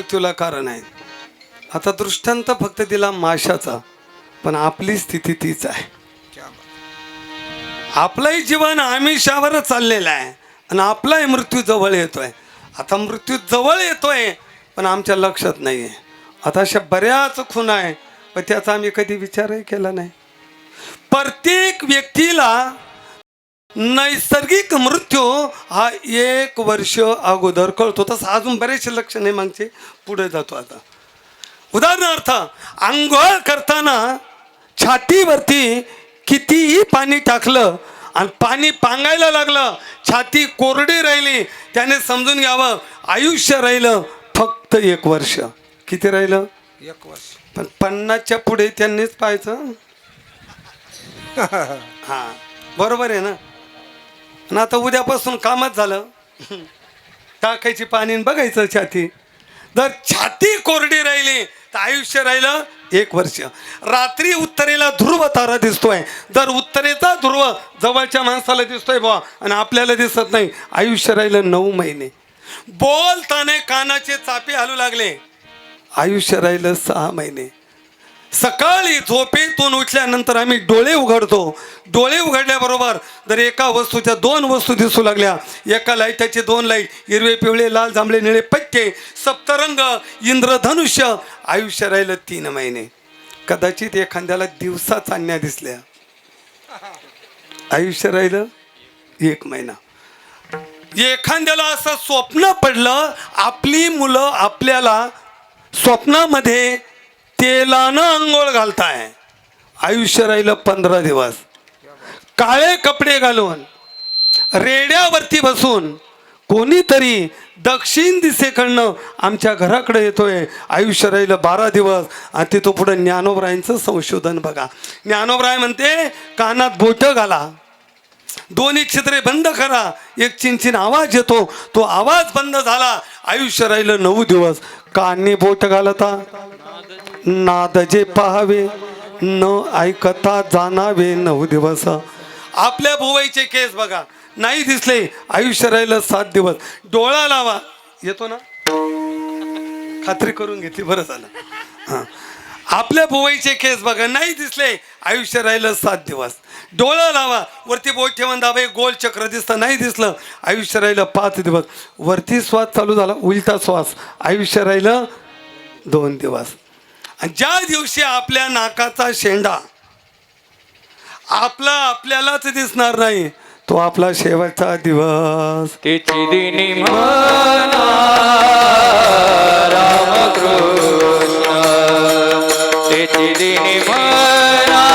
मृत्यूला कारण आहे. आता दृष्टांत फक्त दिला माशाचा, पण आपली स्थिती तीच आहे. आपलंही जीवन आमिषावरच चाललेलं आहे आणि आपलाही मृत्यू जवळ येतोय. आता मृत्यू जवळ येतोय पण आमच्या लक्षात नाही आहे. आता अशा बऱ्याच खूण आहे, पण त्याचा आम्ही कधी विचारही केला नाही. प्रत्येक व्यक्तीला नैसर्गिक मृत्यू हा 1 वर्ष अगोदर कळतो. तसं अजून बरेचसे लक्षण आहे मागचे, पुढे जातो. आता उदाहरणार्थ, आंघोळ करताना छातीवरती कितीही पाणी टाकलं आणि पाणी पांगायला लागलं, छाती कोरडी राहिली, त्याने समजून घ्यावं आयुष्य राहिलं फक्त 1 वर्ष. किती राहिलं? 1 वर्ष. पण 50च्या पुढे त्यांनीच पाहायचं. हां, बरोबर आहे ना. आणि आता उद्यापासून कामच झालं, टाकायची पाणी आणि बघायचं छाती. जर छाती कोरडी राहिली तर आयुष्य राहिलं 1 वर्ष. रात्री उत्तरेला ध्रुव तारा दिसतोय, जर उत्तरेचा ध्रुव जवळच्या माणसाला दिसतोय बुवा आणि आपल्याला दिसत नाही, आयुष्य राहिलं 9 महिने. बोलताना कानाचे चापे हलू लागले, आयुष्य राहिलं 6 महिने. सकाळी झोपेतून उठल्यानंतर आम्ही डोळे उघडतो, डोळे उघडल्याबरोबर जर एका वस्तूच्या 2 वस्तू दिसू लागल्या, एका लाईटाचे 2 लाईट, हिरवे पिवळे लाल जांभळे निळे पट्टे, सप्तरंग, इंद्रधनुष्य, आयुष्य राहिलं 3 महिने. कदाचित एखाद्याला दिवसा चांदण्या दिसल्या, आयुष्य राहिलं 1 महिना. एखाद्याला असं स्वप्न पडलं, आपली मुलं आपल्याला स्वप्नामध्ये तेलानं आंघोळ घालताय, आयुष्य राहिलं 15 दिवस. काळे कपडे घालून रेड्यावरती बसून कोणीतरी दक्षिण दिशेकडनं आमच्या घराकडे येतोय, आयुष्य राहिलं 12 दिवस. आणि तिथं पुढं ज्ञानोबरायांचं संशोधन बघा. ज्ञानोबराय म्हणते कानात बोटं घाला, 2 छिद्रे बंद करा, एक चिंचिन आवाज येतो, तो आवाज बंद झाला, आयुष्य राहिलं 9 दिवस. कानी बोट घालता नाद जे पाहावे, न ऐकता जाणावे 9 दिवस. आपल्या भुवईचे केस बघा, नाही दिसले, आयुष्य राहिलं 7 दिवस. डोळा लावा, येतो ना, खात्री करून घेतली, बरं झालं. हां, आपल्या भुवईचे केस बघा, नाही दिसले, आयुष्य राहिलं 7 दिवस. डोळा लावा, वरती बोट ठेवून दाबा, एक गोल चक्र दिसतं, नाही दिसलं, आयुष्य राहिलं 5 दिवस. वरती श्वास चालू झाला, उलटा श्वास, आयुष्य राहिलं 2 दिवस. आणि ज्या दिवशी आपल्या नाकाचा शेंडा आपल्यालाच दिसणार नाही, तो आपला शेवटचा दिवस. तेची दिनी म्हणा रामकृष्ण, तेची दिनी म्हणा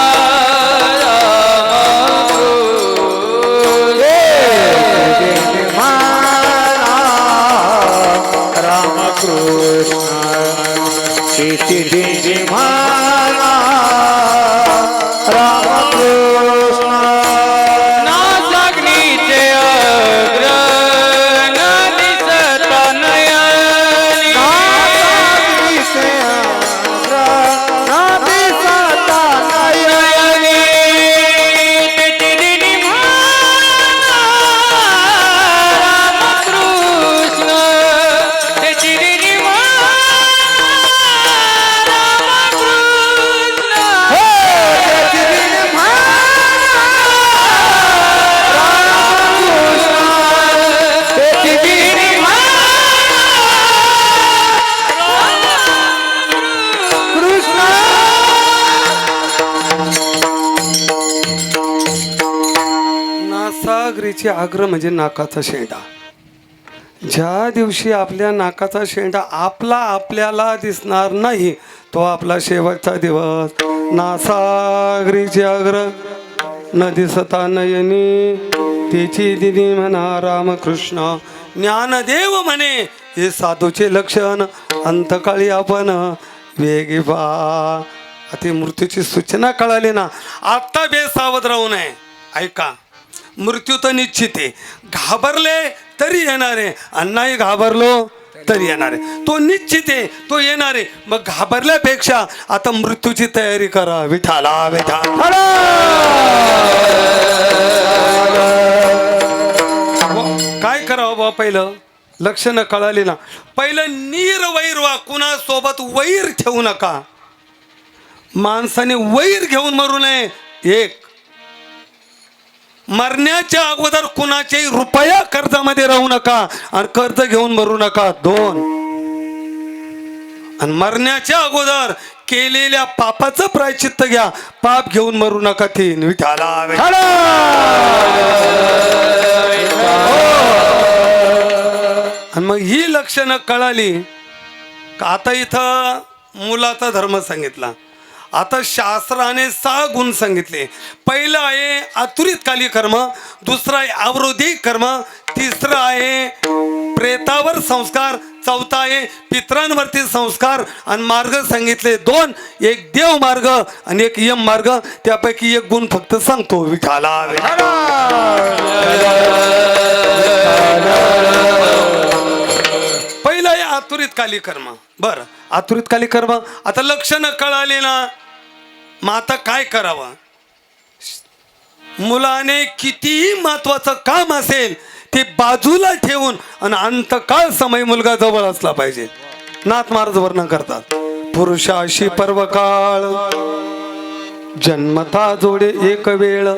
रामकृष्ण, तेची दिनी म्हणा रामकृष्ण. ना जागणीचे अग्र न दिसता नयनी, ना जागणीचे अग्र न दिसता नयनी, तेची दिनी म्हणा रामकृष्ण, तेची दिनी म्हणा रामकृष्ण, तेची दिनी म्हणा नासागरीचे आग्र म्हणजे नाकाचा शेंडा. ज्या दिवशी आपल्या नाकाचा शेंडा आपल्याला दिसणार नाही, तो आपला शेवटचा दिवस. नासागरीचे आग्र न दिसता नयनी, त्याची दिदी म्हणा रामकृष्ण. ज्ञानदेव म्हणे हे साधूचे लक्षण, अंतकाळी आपण वेगी पहा. आता मृत्यूची सूचना कळाली ना, आत्ता बेसावध राहू नये. ऐका, मृत्यू तर निश्चित आहे, घाबरले तरी येणार आहे आणि नाही घाबरलो तरी येणार आहे. तो निश्चित आहे, तो येणार आहे. मग घाबरल्यापेक्षा आता मृत्यूची तयारी करा. विठाला विठाला. काय करावं बा? पहिलं लक्षणं कळाली ना. पहिलं निर्वैर व्हा, कुणासोबत वैर ठेवू नका. माणसाने वैर घेऊन मरू नये. एक, मरण्याच्या अगोदर कुणाच्याही रुपया कर्जामध्ये राहू नका आणि कर्ज घेऊन मरू नका. दोन, आणि मरण्याच्या अगोदर केलेल्या पापाचं प्रायश्चित्त घ्या, पाप घेऊन मरू नका. तीन, विठाला विठाला. आणि मग ही लक्षणं कळाली का आता इथं मुलाचा धर्म सांगितला. आता शास्त्राने 6 गुण सांगितले. पहिलं आहे आतुरित काली कर्म, दुसरं आहे अवरोधी कर्म, तिसरं आहे प्रेतावर संस्कार, चौथा आहे पितरांवरती संस्कार, आणि मार्ग सांगितले 2, एक देव मार्ग आणि एक यम मार्ग. त्यापैकी एक गुण फक्त सांगतो, विठाला विठाला. पहिलं आहे आतुरित काली कर्म. बरं, आतुरित काली कर्म. आता लक्षणं कळाली ना, मग आता काय करावं? मुलाने कितीही महत्वाचं काम असेल ते बाजूला ठेवून आणि अंतकाळ समय मुलगा जवळ असला पाहिजे. नाथ महाराज वर्णन करतात, पुरुषाशी पर्वकाळ जन्मता जोडे एक वेळ,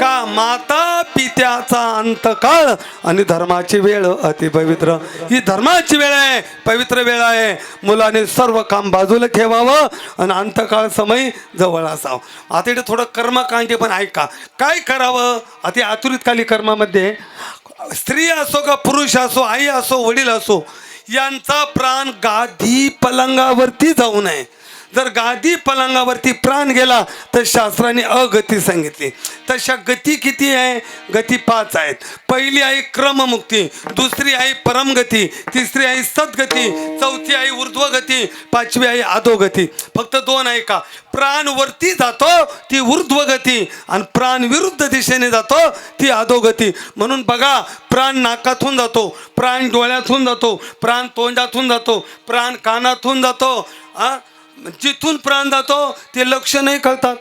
का माता पित्याचा अंतकाळ आणि धर्माची वेळ अति पवित्र. ही धर्माची वेळ आहे, पवित्र वेळ आहे. मुलाने सर्व काम बाजूला ठेवावं आणि अंतकाळ समय जवळ असावं. आता इथे थोडं कर्मकांडी पण ऐका, काय करावं. आता आतुरितकाली कर्मामध्ये स्त्री असो का पुरुष असो, आई असो वडील असो, यांचा प्राण गादी पलंगावरती जाऊ नये. जर गादी पलंगावरती प्राण गेला तर शास्त्राने अगती सांगितली. तशा गती किती आहे? गती 5 आहेत. पहिली आहे क्रममुक्ती, दुसरी आहे परमगती, तिसरी आहे सद्गती, चौथी आहे ऊर्ध्वगती, 5वी आहे अधोगती. फक्त 2 आहे का? प्राण वरती जातो ती ऊर्ध्वगती आणि प्राण विरुद्ध दिशेने जातो ती अधोगती. म्हणून बघा, प्राण नाकातून जातो, प्राण डोळ्यातून जातो, प्राण तोंडातून जातो, प्राण कानातून जातो. जिथून प्राण जातो ते लक्ष नाही कळतात.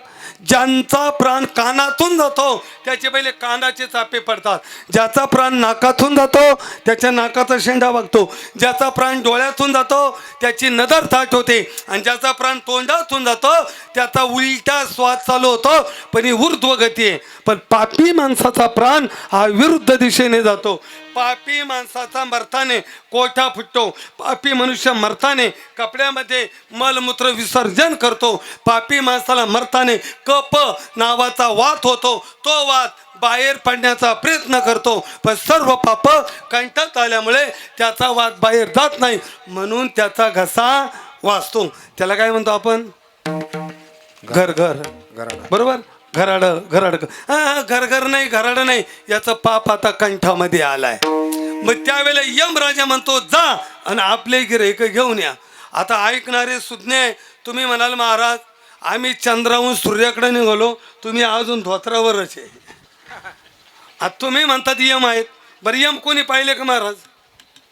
ज्यांचा प्राण कानातून जातो त्याचे पहिले कानाचे चापे पडतात. ज्याचा प्राण नाकातून जातो त्याच्या नाकाचा शेंडा वागतो. ज्याचा प्राण डोळ्यातून जातो त्याची नजर ताट होते. आणि ज्याचा प्राण तोंडातून जातो त्याचा उलटा श्वास चालू होतो. पण ही ऊर्ध्वगती आहे. पण पापी माणसाचा प्राण हा विरुद्ध दिशेने जातो. पापी माणसाचा मरताने कोठा फुटतो. पापी मनुष्य मरताने कपड्यामध्ये मलमूत्र विसर्जन करतो. पापी माणसाला मरताने कप नावाचा वात होतो. तो वात बाहेर पडण्याचा प्रयत्न करतो, पण सर्व पाप कंठात आल्यामुळे त्याचा वात बाहेर जात नाही, म्हणून त्याचा घसा वाचतो. त्याला काय म्हणतो आपण? घर घर, बरोबर? घराड घराड. घर नाही, घराड नाही, याचं पाप आता कंठामध्ये आलाय. मग त्यावेळेला यमराजा म्हणतो जा आणि आपले गिऱ्हाईक घेऊन या. आता ऐकणारे सुज्ञे, तुम्ही म्हणाल महाराज आम्ही चंद्राहून सूर्याकडे निघालो, तुम्ही अजून धोत्रावरच आहे. आता तुम्ही म्हणतात यम आहेत. बरं, यम कोणी पाहिले का महाराज?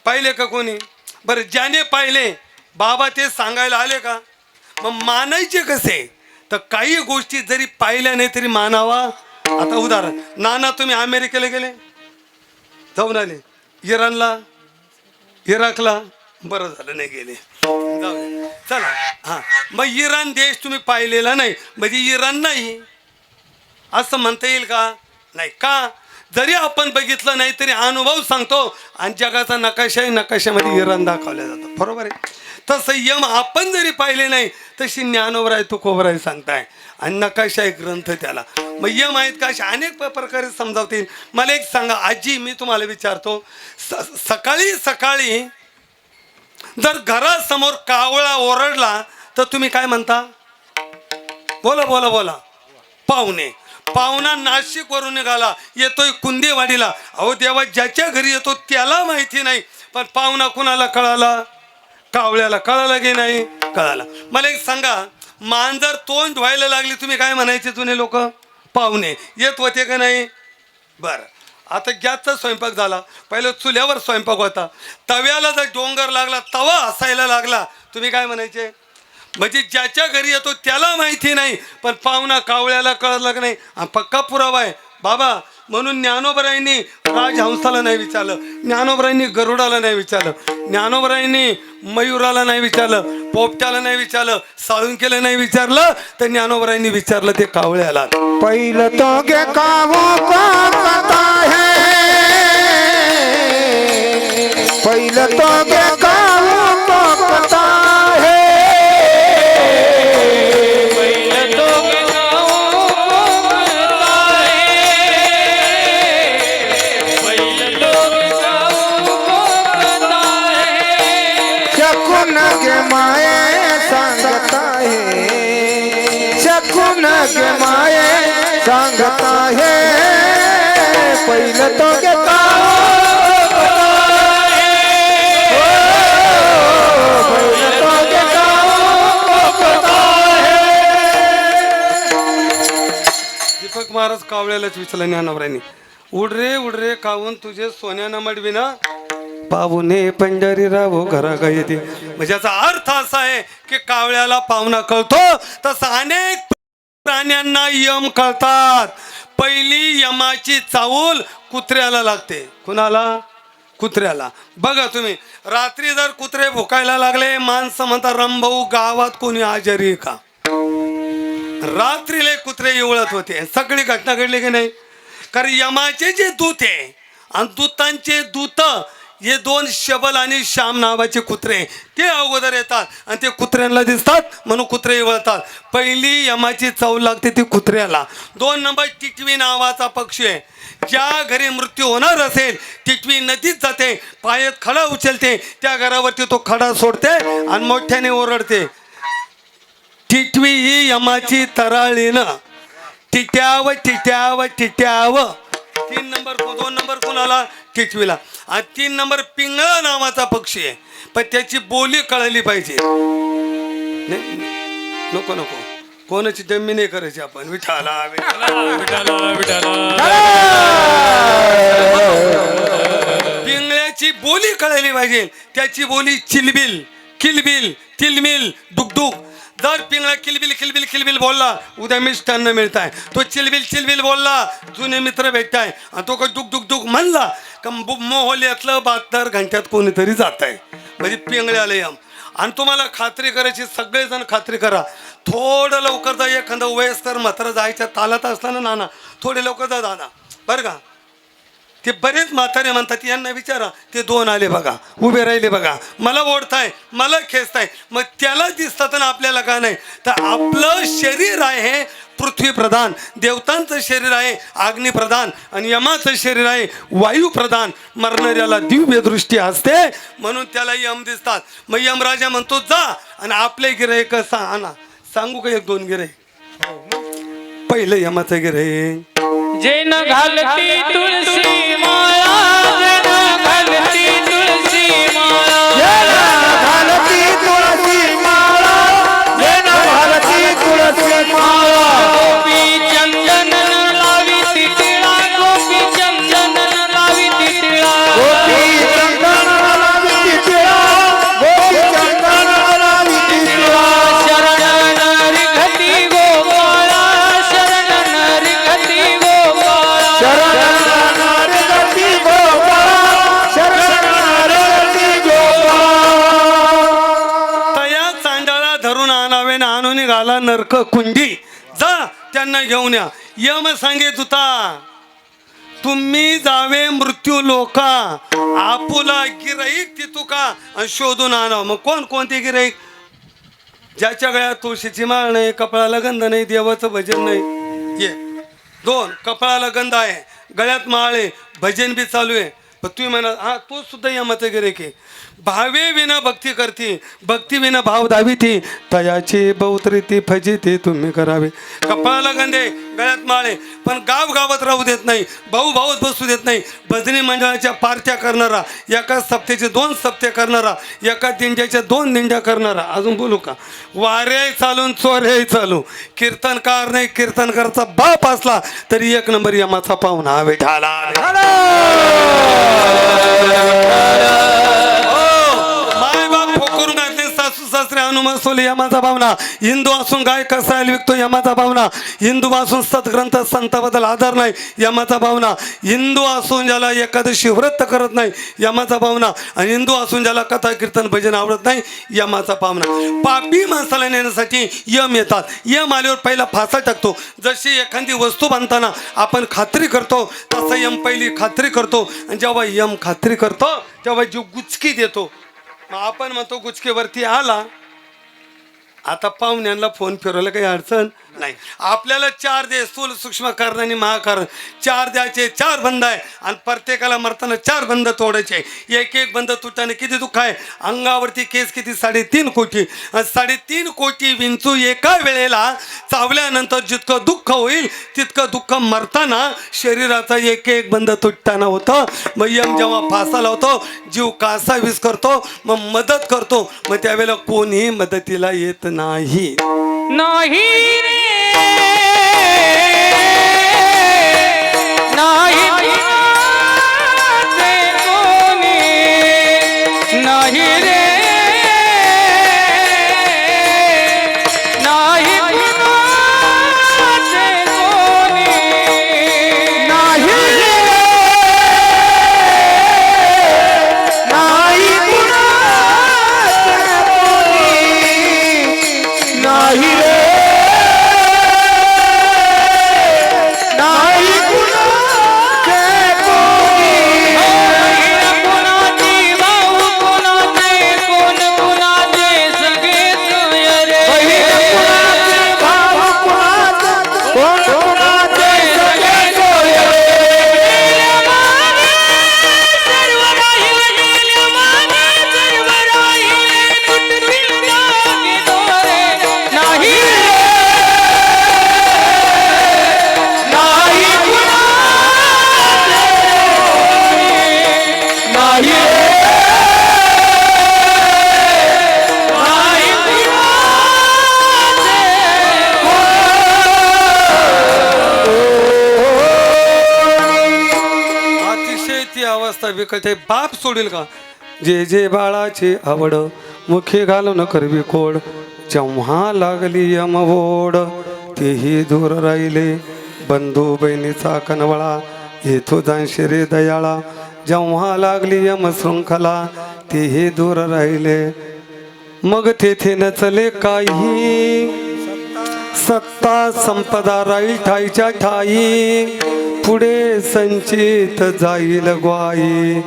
पाहिले का कोणी? बरं, ज्याने पाहिले बाबा ते सांगायला आले का? मग मानायचे कसे? तर काही गोष्टी जरी पाहिल्या नाही तरी मानावा. आता उदाहरण, नाना तुम्ही अमेरिकेला गेले, जाऊन आले, इराणला, इराकला, बरं झालं नाही गेले, जाऊ दे. चला, हां, मग इराण देश तुम्ही पाहिलेला नाही म्हणजे इराण नाही असं म्हणता येईल का? नाही. का? जरी आपण बघितलं नाही तरी अनुभव सांगतो. आणि जगाचा नकाशाही नकाशामध्ये इराण दाखवला जातो, बरोबर आहे? तसं यम आपण जरी पाहिले नाही तशी ज्ञानोबराय तुकोबराय सांगताय आणि नकाशा एक ग्रंथ त्याला. मग यम आहेत का? अशा अनेक प्रकारे समजावतील. मला एक सांगा आजी, मी तुम्हाला विचारतो, सकाळी सकाळी जर घरासमोर कावळा ओरडला तर तुम्ही काय म्हणता? बोला बोला बोला. पाहुणे. पाहुणा नाशिक वरून निघाला, येतोय कुंदेवाडीला. अहो देवा, ज्याच्या घरी येतो त्याला माहिती नाही, पण पाहुणा कुणाला कळाला? कावळ्याला. कळाला की नाही? कळाला. मला एक सांगा, मांजर तोंड धुवायला लागली, तुम्ही काय म्हणायचे जुने लोक? पाहुणे येत होते का नाही? बरं, आता गॅसचा स्वयंपाक झाला, पहिलं चुल्यावर स्वयंपाक होता, तव्याला जर डोंगर लागला, तवा हसायला लागला, तुम्ही काय म्हणायचे? म्हणजे ज्याच्या घरी येतो त्याला माहिती नाही, पण पाहुणा कावळ्याला कळलं की नाही? पक्का पुरावा आहे बाबा. म्हणून ज्ञानोबरायांनी राजहंसाला नाही विचारलं, ज्ञानोबरायांनी गरुडाला नाही विचारलं, ज्ञानोबरायांनी मयुराला नाही विचारलं, पोपट्याला नाही विचारलं, साळुंकेला नाही विचारलं, तर ज्ञानोबरायांनी विचारलं ते कावळ्याला. पहिलं तो गे कावो को कथा है, पहिलं तो गे कावो को कथा है, पहिलं तो गे कावो को कथा है, पहिलं तो गे कावो को कथा है, शकून गे माये सांगता है, शकून गे माये सांगता है, पहिलं तो गे कावो दीपक महाराज कावळ्यालाच विचारलं ज्ञानोबरायांनी, उड रे कावून तुझे सोन्यानं मडविना, पाहुणे पंढरी रावो घरा का येते. म्हणजे याचा अर्थ असा आहे की कावळ्याला पाहुणा कळतो, तसं अनेक प्राण्यांना यम कळतात. पहिली यमाची चावल कुत्र्याला लागते. कुणाला? कुत्र्याला. बघा तुम्ही, रात्री जर कुत्रे भुकायला लागले, माणसं म्हणतात रंभाऊ गावात कोणी आजारी आहे का. रात्रीले कुत्रे इवळत होते. सगळी घटना घडली की नाही. कारण यमाचे जे दूत आहे आणि दूतांचे दूत हे दोन शबल आणि श्याम नावाचे कुत्रे ते अगोदर येतात आणि ते कुत्र्यांना दिसतात म्हणून कुत्रे इवळतात. पहिली यमाची चव लागते ती कुत्र्याला. 2 नंबर टिटवी नावाचा पक्षी आहे. ज्या घरी मृत्यू होणार असेल टिटवी नदीत जाते, पायात खडा उचलते, त्या घरावरती तो खडा सोडते आणि मोठ्याने ओरडते. टिटवी ही यमाची तराळीनं टिट्याव टिट्याव टिट्याव. 3 नंबर 2 नंबर कोणाला? टिटवीला. आणि 3 नंबर पिंगळा नावाचा पक्षी आहे, पण त्याची बोली कळली पाहिजे. नाही नको नको, कोणाची जमी नाही करायची आपण. विठाला पिंगळ्याची बोली कळली पाहिजे. त्याची बोली चिलबिल किलबिल तिलमिल डुकडुक. जर पिंगळा किलबिल किलबिल किलबिल बोलला, उद्या मिष्टान्न मिळताय. तो चिलबिल चिलबिल बोलला, जुने मित्र भेटताय. आणि तो डुक डुक डुक म्हणला का मोहल्यातलं 72 घंट्यात कोणीतरी जात आहे. म्हणजे पिंगळ्याला यम. आणि तुम्हाला खात्री करायची, सगळेजण खात्री करा, थोडं लवकर जा. एखादा वयस्कर मात्र जायच्या तालात असला ना नाना, थोडे लवकर जा दादा बरं का. ते बरेच म्हातारे म्हणतात, यांना विचारा, ते 2 आले बघा, उभे राहिले बघा, मला ओढताय, मला खेचताय. मग त्याला दिसतात ना आपल्याला का नाही. तर आपलं शरीर आहे पृथ्वी प्रधान, देवतांचं शरीर आहे अग्नी प्रधान, आणि यमाचं शरीर आहे वायू प्रधान. मरणाऱ्याला दिव्य दृष्टी असते म्हणून त्याला यम दिसतात. मग यमराजा म्हणतो जा आणि आपले गिऱ्हाईक आणा. सांगू का 1-2 गिऱ्हाईक? पहिलं यमाचं गिऱ्हाईक, जैन घालती तुळशी माळा, जैन घालती तुळशी माळा, जैन घालती तुळशी माळा, जैन घालती तुळशी माळा. गोपी चंदन लावी तिटिळा, गोपी चंदन लावी तिटिळा, गोपी चंदन लावी तिटिळा, गोपी चंदन लावी तिटिळा. शरण नरी घटी गोपाळा, शरण नरी घटी गोपाळा, शरण नरी घटी गोपाळा, शरण नरी गोपाळा. तया चांडाळा धरून आणावे ना आणून घाला नरक कुंडी. जा त्यांना घेऊन या. यम सांगे तुता तुम्ही जावे मृत्यू लोका, आपुला गिराईक ती तुका आणि शोधून आणावं. मग कोणते गिराईक? ज्याच्या गळ्यात तुळशीची माळ नाही, कपाळाला गंध नाही, देवाचं भजन नाही. 2 कपाळाला गंध आहे, गळ्यात माळ आहे, भजन बी चालू आहे. पण तुम्ही म्हणा हा तो सुद्धा यमाचं गिराईक आहे. भावे विना भक्ती करती, भक्ती विना भाव दाविती, तयाची बहुतरीती फजिती तुम्ही करावे. कपाळाला गंधे, गळ्यात माळे, पण गावात राहू देत नाही, भाऊत बसू देत नाही. भजनी मंडळाच्या पार्ट्या करणारा, एका सप्त्याचे 2 सप्ते करणारा, एका दिंड्याच्या 2 दिंड्या करणारा. अजून बोलू का? वारे चालून चोरे चालू, कीर्तनकार नाही, कीर्तनकारचा बाप असला तरी 1 नंबर यमाचा पाहुणा विठाला. माय बाप ठोकरून घातले, सासू सासरे कानू महसूल यमाचा भावना, हिंदू असून गाय कसायला विकतो यमाचा भावना, हिंदू असून सतग्रंथ संताबद्दल आधार नाही यमाचा भावना, हिंदू असून ज्याला एकादशी व्रत करत नाही यमाचा भावना, आणि हिंदू असून ज्याला कथा कीर्तन भजन आवडत नाही यमाचा भावना. पापी माणसाला नेण्यासाठी यम येतात. यम आल्यावर पहिला फासा टाकतो. जशी एखादी वस्तू बांधताना आपण खात्री करतो तसं यम पहिली खात्री करतो, आणि जेव्हा यम खात्री करतो तेव्हा जो गुचकी देतो. मग आपण म्हणतो गुचकीवरती आला, आता पाहुण्यांना फोन फिरवलं काही अडचण नाही. आपल्याला 4 दे, स्थूल सूक्ष्म कारण आणि महाकारण 4 द्यायचे, 4 बंद आहे, आणि प्रत्येकाला मरताना 4 बंद तोडायचे. एक एक बंद तुटाने किती दुःख आहे. अंगावरती केस किती 3.5 कोटी, 3.5 कोटी विंचू एका वेळेला चावल्यानंतर जितकं दुःख होईल तितकं दुःख मरताना शरीराचा एक एक बंद तुटताना होतं. मग यम जेव्हा फासा लावतो, जीव कासा वीस करतो, मग मदत करतो, मग त्यावेळेला कोणीही मदतीला येत नाही. नाही रे नाही कुणाचे कोणी, नाही रे नाही कुणाचे कोणी, नाही रे नाही कुणाचे कोणी, नाही रे विकत आहे. बाप सोडील का? जे जे बाळाची आवड मुखी घालून करवी कोड, जेव्हा लागली यमवोड तेही दूर राहिले. बंधू बहिणीचा कनवळा येथो जाणशे रे दयाळा, जेव्हा लागली यम शृंखला तेही दूर राहिले. मग तेथे नचले काही, सत्ता संपदा राहील ठाईच्या ठाई, पुढे संचित जाईल ग्वाई.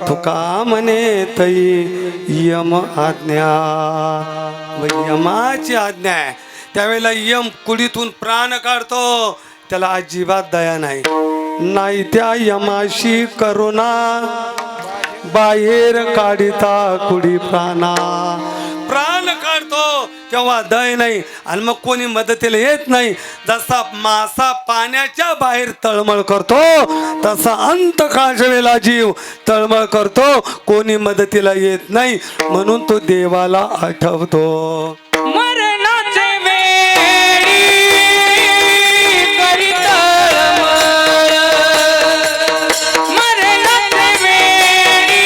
तुका म्हणे तई यम आज्ञा. यमाची आज्ञा आहे. त्यावेळेला यम कुडीतून प्राण काढतो, त्याला अजिबात दया नाही. नाही त्या यमाशी करुणा, बाहेर काढिता कुडी प्राणा. प्राण काढतो तेव्हा दय नाही, आणि मग कोणी मदतीला येत नाही. जसा मासा पाण्याच्या बाहेर तळमळ करतो तसा अंत काळच्या वेळेला जीव तळमळ करतो, कोणी मदतीला येत नाही, म्हणून तो देवाला आठवतो. मरणाचे वेळी करी तळमळ, मरणाचे वेळी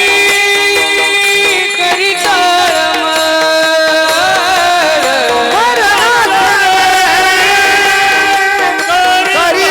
करी तळमळ, करी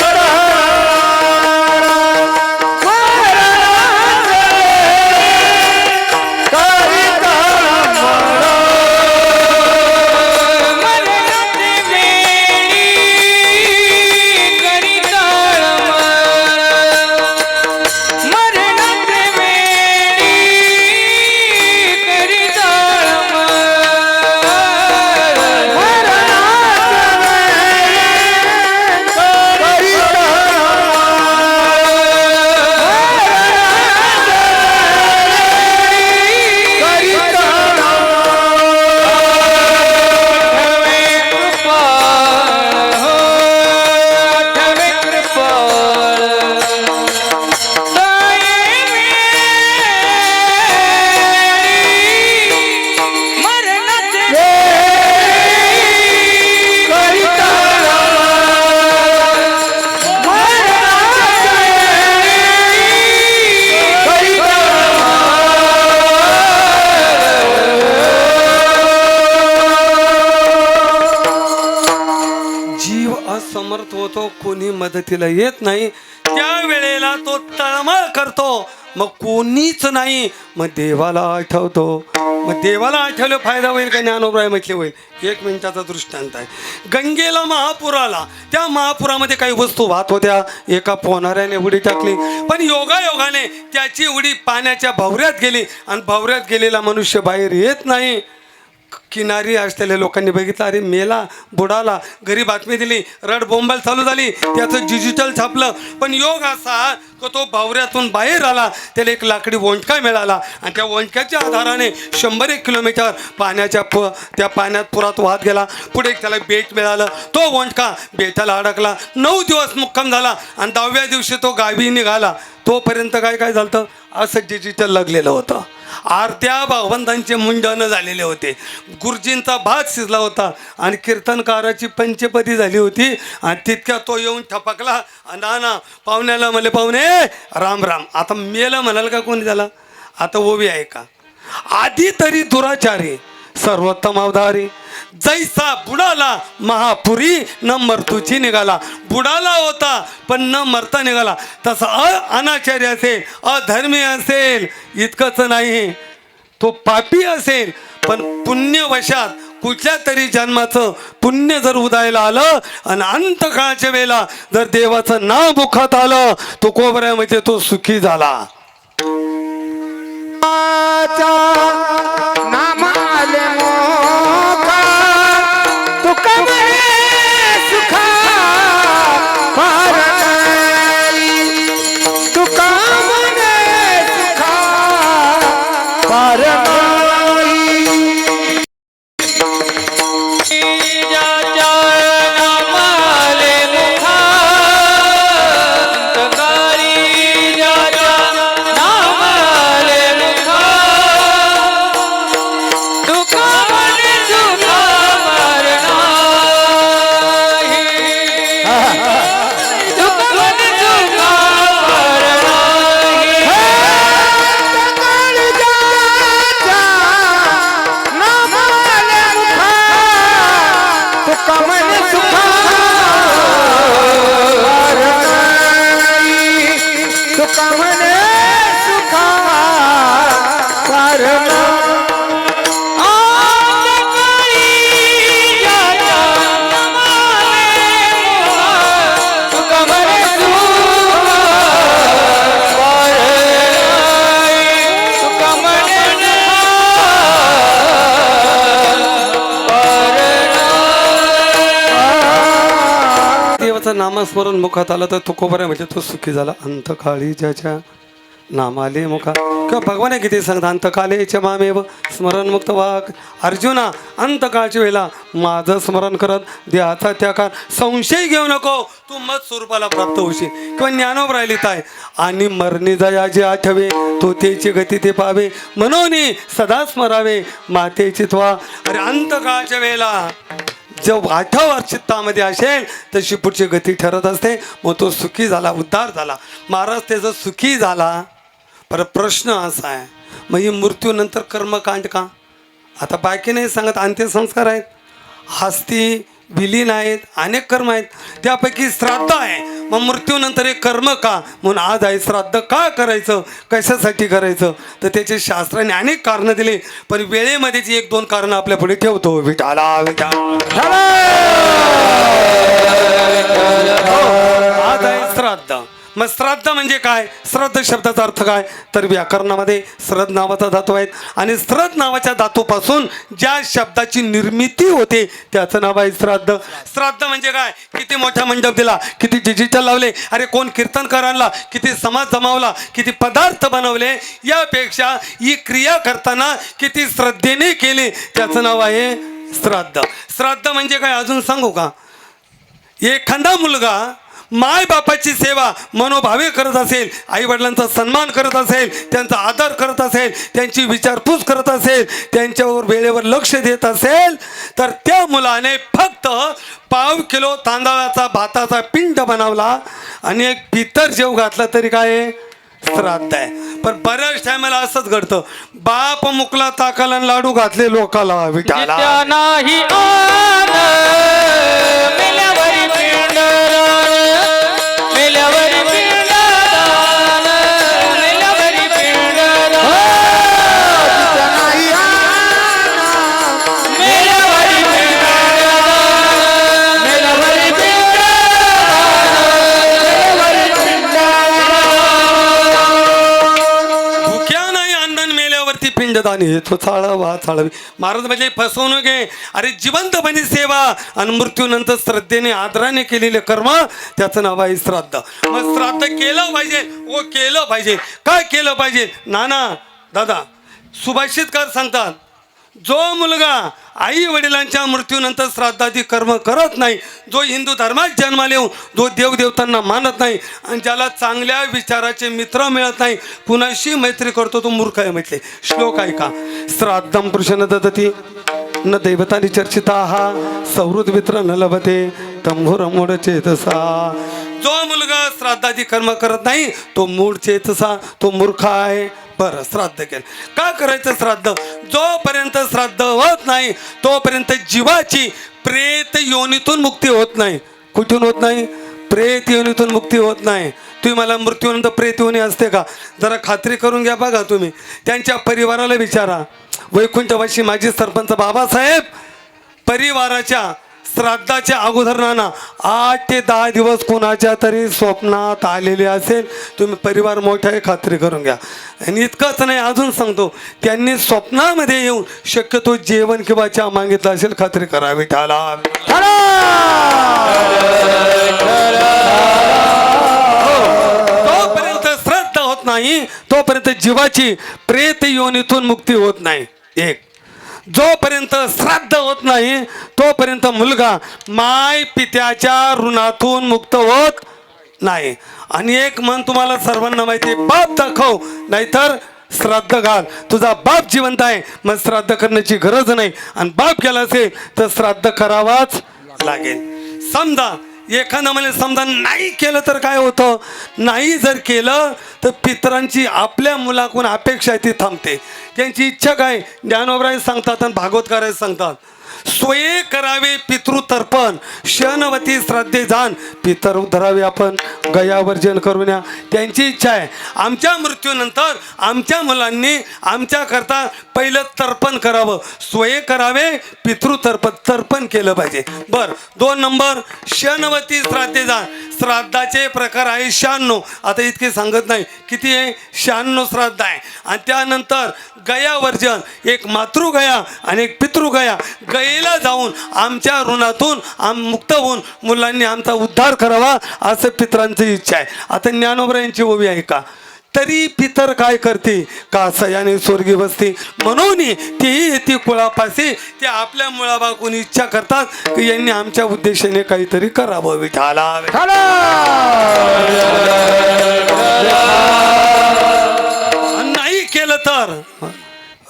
व्यर्थ होतो, कोणी मदतीला येत नाही. त्या वेळेला तो तळमळ करतो, मग कोणीच नाही, मग देवाला आठवतो. मग देवाला आठवलं फायदा होईल का? ज्ञानोबराय म्हटले होईल. 1 मिनिटाचा दृष्टांत आहे. गंगेला महापूर आला, त्या महापुरामध्ये काही वस्तू वाहत होत्या, एका पोहणाऱ्याने उडी टाकली, पण योगायोगाने त्याची उडी पाण्याच्या भवऱ्यात गेली आणि भवऱ्यात गेलेला मनुष्य बाहेर येत नाही. किनारी असलेल्या लोकांनी बघितलं, अरे मेला, बुडाला. घरी बातमी दिली, रड बोंबल चालू झाली, त्याचं डिजिटल छापलं. पण योग असा की तो भावऱ्यातून बाहेर आला, त्याला एक लाकडी वोंटका मिळाला आणि त्या वोंटक्याच्या आधाराने 100 किलोमीटर त्या पाण्यात पुरात वाहत गेला. पुढे त्याला बेट मिळालं, तो वोंटका बेटाला अडकला. 9 दिवस मुक्काम झाला आणि 10व्या दिवशी तो गावी निघाला. तोपर्यंत काय झालं, असं डिजिटल लागलेलं होतं. आरत्या भावंतांचे मुंडन झालेले होते, गुरुजींचा भात शिजला होता आणि कीर्तनकाराची पंचपदी झाली होती. आणि तितक्या तो येऊन ठपकला, नाना पाहुण्याला म्हणले, पाहुणे राम राम. आता मेलं म्हणाल का कोणी त्याला? आता ओवी आहे का? आधी तरी दुराचारी सर्वोत्तम अवधारी, जैसा बुडाला महापुरी न मरतूची निघाला. बुडाला होता पण न मरता निघाला. तसा अनाचारी असेल, अधर्मी असेल, इतकंच नाही, तो पापी असेल पण पुण्यवशात कुठल्या तरी जन्माचं पुण्य जर उदायला आलं आणि अंतकाळच्या वेळेला जर देवाचं नाव मुखात आलं, तो कोबऱ्यामध्ये तो सुखी झाला. नाम आले मोका तुका म्हणे सुखा पारणाई, तुका म्हणे सुखा पारणाई. नामस्मरण मुखात आलं तर तो कोबऱ्या म्हणजे तो सुखी झाला. अंतकाळी ज्याच्या नामाले मुखा, किंवा भगवान किती सांगतात, अंतकालेच्या मामेव स्मरणमुक्त वाक. अर्जुना, अंतकाळच्या वेळेला माझं स्मरण करत देहाचा त्याकार संशय घेऊ नको, तू मत स्वरूपाला प्राप्त होशील. किंवा ज्ञानोब राहिलीत आहे, आणि मरणी जया जे आठवे तो त्याची गती ते पावे, म्हणून सदा स्मरावे मातेची त्वा. अरे अंतकाळच्या वेळेला जो आठव चित्तामध्ये असेल तशी पुढची गती ठरत असते. मग तो सुखी झाला, उद्धार झाला. महाराज त्याचा सुखी झाला. पर प्रश्न असा आहे, मग ही मृत्यूनंतर कर्मकांड का? आता बाकी नाही सांगत, अंत्यसंस्कार आहेत, हस्ती विलीन आहेत, अनेक कर्म आहेत, त्यापैकी श्राद्ध आहे. मग मृत्यूनंतर एक कर्म का? म्हणून आज आहे श्राद्ध का करायचं, कशासाठी करायचं, तर त्याचे शास्त्राने अनेक कारणं दिली. पण वेळेमध्येच 1-2 कारणं आपल्या पुढे ठेवतो. विठाला आज आहे श्राद्ध. मग श्राद्ध म्हणजे काय? श्रद्ध शब्दाचा अर्थ काय? तर व्याकरणामध्ये श्रद्ध नावाचा धातू आहे आणि श्रद्ध नावाच्या धातूपासून ज्या शब्दाची निर्मिती होते त्याचं नाव आहे श्राद्ध. श्राद्ध म्हणजे काय? किती मोठा मंडप दिला, किती डिजिटल लावले, अरे कोण कीर्तनकार आणला, किती समाज जमावला, किती पदार्थ बनवले, यापेक्षा ही क्रिया करताना किती श्रद्धेने केली त्याचं नाव आहे श्राद्ध. श्राद्ध म्हणजे काय अजून सांगू का? एखादा मुलगा माय बापाची सेवा मनोभावे करत असेल, आई वडिलांचा सन्मान करत असेल, त्यांचा आदर करत असेल, त्यांची विचारपूस करत असेल, त्यांच्यावर वेळेवर लक्ष देत असेल, तर त्या मुलाने फक्त 1/2 किलो तांदळाचा भाताचा पिंड बनवला आणि एक पितर जेव घातला तरी काय श्राद्ध आहे. पण बऱ्याच टायमाला असंच घडतं, बाप मुकला ताकाला लाडू घातले लोकाला विठाला नाही दानी तो चाळावा चाळावी. महाराज म्हणजे फसवणूक आहे. अरे जिवंतपणे सेवा आणि मृत्यूनंतर श्रद्धेने आदराने केलेले कर्म त्याचं नाव आहे श्राद्ध. मग श्राद्ध केलं पाहिजे. केलं पाहिजे. काय केलं पाहिजे? नाना दादा सुभाषितकार सांगतात, जो मुलगा आई वडिलांच्या मृत्यूनंतर श्राद्धादी कर्म करत नाही, जो हिंदू धर्मात जन्माला येऊन जो देवदेवतांना मानत नाही आणि ज्याला चांगल्या विचाराचे मित्र मिळत नाही, कुणाशी मैत्री करतो तो मूर्ख आहे म्हटले. श्लोक ऐका. श्राद्धम पुरुषन ददती न दैवतानी चर्चिता सौहृद मित्र न लभते तंभुर मूढ चेतसा. जो मुलगा श्राद्धादी कर्म करत नाही तो मूढ चेतसा, तो मूर्ख आहे. बरं, श्राद्ध केलं. का करायचं श्राद्ध? जोपर्यंत श्राद्ध होत नाही तोपर्यंत जीवाची प्रेत योनीतून मुक्ती होत नाही. कुठून होत नाही? प्रेत योनीतून मुक्ती होत नाही. तुम्ही मला मृत्यूनंतर प्रेत योनी असते का? जरा खात्री करून घ्या. बघा तुम्ही त्यांच्या परिवाराला विचारा. वैकुंठवासी माजी सरपंच बाबासाहेब परिवाराच्या श्राद्धाच्या अगोदर नाना 8 ते 10 दिवस कोणाच्या तरी स्वप्नात आलेले असेल. तुम्ही परिवार मोठा आहे, खात्री करून घ्या. आणि इतकंच नाही, अजून सांगतो, त्यांनी स्वप्नामध्ये येऊन शक्यतो जेवण किंवा चहा मागितलं असेल, खात्री करावी. त्याला तोपर्यंत श्राद्ध होत नाही तोपर्यंत जीवाची प्रेत योनीतून मुक्ती होत नाही. एक, जोपर्यंत श्राद्ध होत नाही तोपर्यंत मुलगा माय पित्याच्या ऋणातून मुक्त होत नाही. आणि एक म्हण तुम्हाला सर्वांना माहिती, बाप दाखव नाहीतर श्राद्ध घाल. तुझा बाप जिवंत आहे मग श्राद्ध करण्याची गरज नाही, आणि बाप गेला असेल तर श्राद्ध करावाच लागेल. समजा एखादा मला समजा नाही केलं तर काय होतं? नाही जर केलं तर पितरांची आपल्या मुलाकडून अपेक्षा ती थांबते. त्यांची इच्छा काय? ज्ञानोबराय सांगतात आणि भागवतकाराय सांगतात, स्वये करावे पितृतर्पण शनवती श्राद्धे जाण पितर उधरावे आपण गयावर्जन करून या. त्यांची इच्छा आहे आमच्या मृत्यूनंतर आमच्या मुलांनी आमच्याकरता पहिलं तर्पण करावं. स्वये करावे पितृतर्पण, तर्पण केलं पाहिजे. बरं, 2 नंबर शनवती श्राद्धे जाण. श्राद्धाचे प्रकार आहे 96. आता इतके सांगत नाही किती आहे, 96 श्राद्ध आहे. आणि त्यानंतर गयावर्जन, एक मातृगया आणि एक पितृगया. गयेला जाऊन आमच्या ऋणातून मुक्त होऊन मुलांनी आमचा उद्धार करावा असं पितरांची इच्छा आहे. आता ज्ञानोबरायांची ओवी आहे का? तरी पितर काय करते का सयाने स्वर्गी बसते, म्हणून तेही येते कुळापाशी. ते आपल्या मुळाबागून इच्छा करतात की यांनी आमच्या उद्देशाने काहीतरी करावं. विठाला नाही केलं तर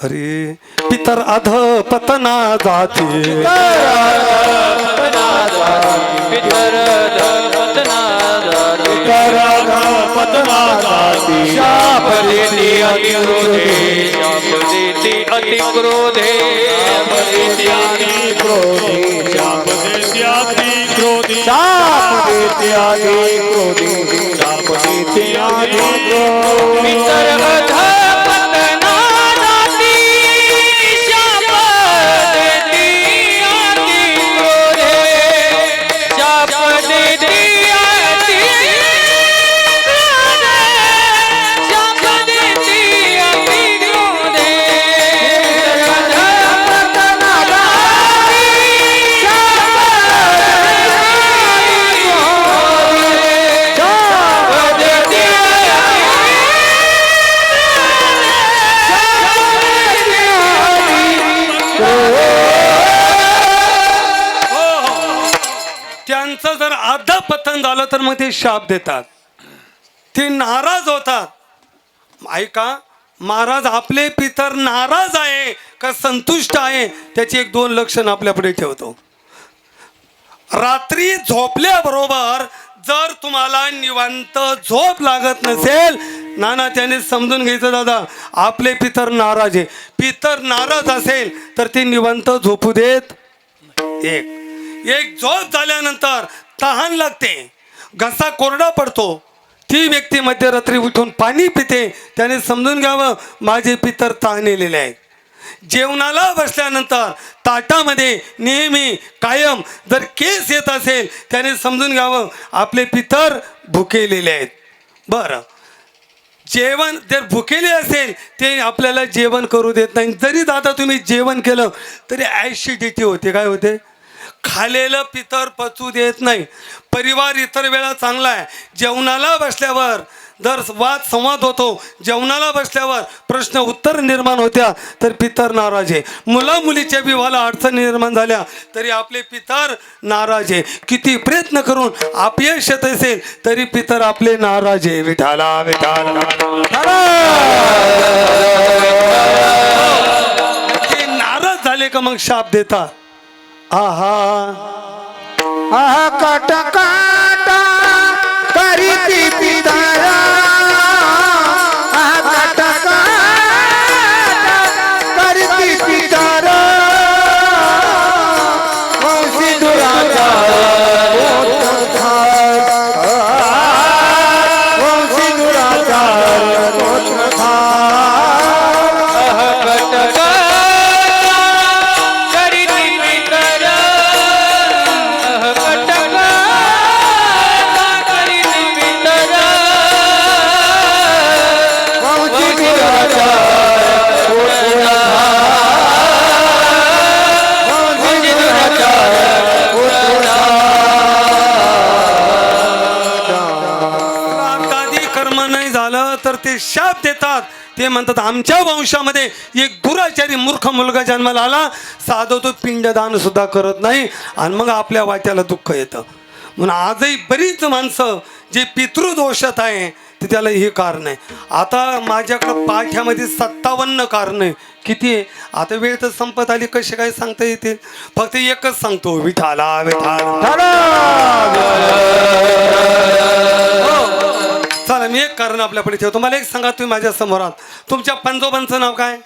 अरे पितर अध पतना जाती, शाप देती अतिक्रोधे, शाप देती अतिक्रोधे, शाप देती अतिक्रोधे, शाप देती अतिक्रोधे, शाप देती अतिक्रोधे, शाप देती अतिक्रोधे. पितर अध पतना जाती, शाप देती अतिक्रोधे, शाप देती त्यांचं जर अधपतन झालं तर मग ते शाप देतात, ते नाराज होतात. ऐका, महाराज आपले पितर नाराज आहे का संतुष्ट आहे त्याची 1-2 लक्षण आपल्यापुढे ठेवतो. रात्री झोपल्याबरोबर जर तुम्हाला निवांत झोप लागत नसेल नाना, त्याने समजून घ्यायचं दादा आपले पितर नाराज आहे. पितर नाराज असेल तर ते निवांत झोपू देत. एक झोप झाल्यानंतर तहान लागते, घसा कोरडा पडतो, ती व्यक्ती मध्यरात्री उठून पाणी पिते, त्याने समजून घ्यावं माझे पितर तहानलेले आहेत. जेवणाला बसल्यानंतर ताटामध्ये नेहमी कायम जर केस येत असेल त्याने समजून घ्यावं आपले पितर भुकेलेले आहेत. बरं, जेवण जर भुकेले असेल ते आपल्याला जेवण करू देत नाही. जरी दादा तुम्ही जेवण केलं तरी ॲसिडिटी होते. काय होते? खालेलं पितर पचू देत नाही. परिवार इतर वेळा चांगला आहे. जेवणाला बसल्यावर जर वाद संवाद होतो, जेवणाला बसल्यावर प्रश्न उत्तर निर्माण होत्या तर पितर नाराज आहे. मुला मुलीच्या विवाहाला अडचणी निर्माण झाल्या तरी आपले पितर नाराज आहे. किती प्रयत्न करून अपयश येत असेल तरी पितर आपले नाराज आहे. विठाला विठाला ते नाराज झाले का मग शाप देतात. आहा आहा काटा काटा करीती पितारा आहा काटा काटा करीती पितारा वंशी दुराचा वंशी दुराचा तर ते शाप देतात. ते म्हणतात आमच्या वंशामध्ये एक दुराचारी मूर्ख मुलगा जन्माला आला, साधं तो पिंडदान सुद्धा करत नाही आणि मग आपल्या वाट्याला दुःख येतं. म्हणून आजही बरीच माणसं जे पितृदोषात आहे ते त्याला हे कारण आहे. आता माझ्याकडं पाठ्यामध्ये 57 कारण आहे. किती आहे? आता वेळ तर संपत आली, कसे काय सांगता येतील. फक्त एकच सांगतो, विठाला विठाला. चला मी एक कारण आपल्याकडे ठेवतो. मला एक सांगा, तुम्ही माझ्या समोर आहात, तुमच्या पंजोबांचं नाव काय?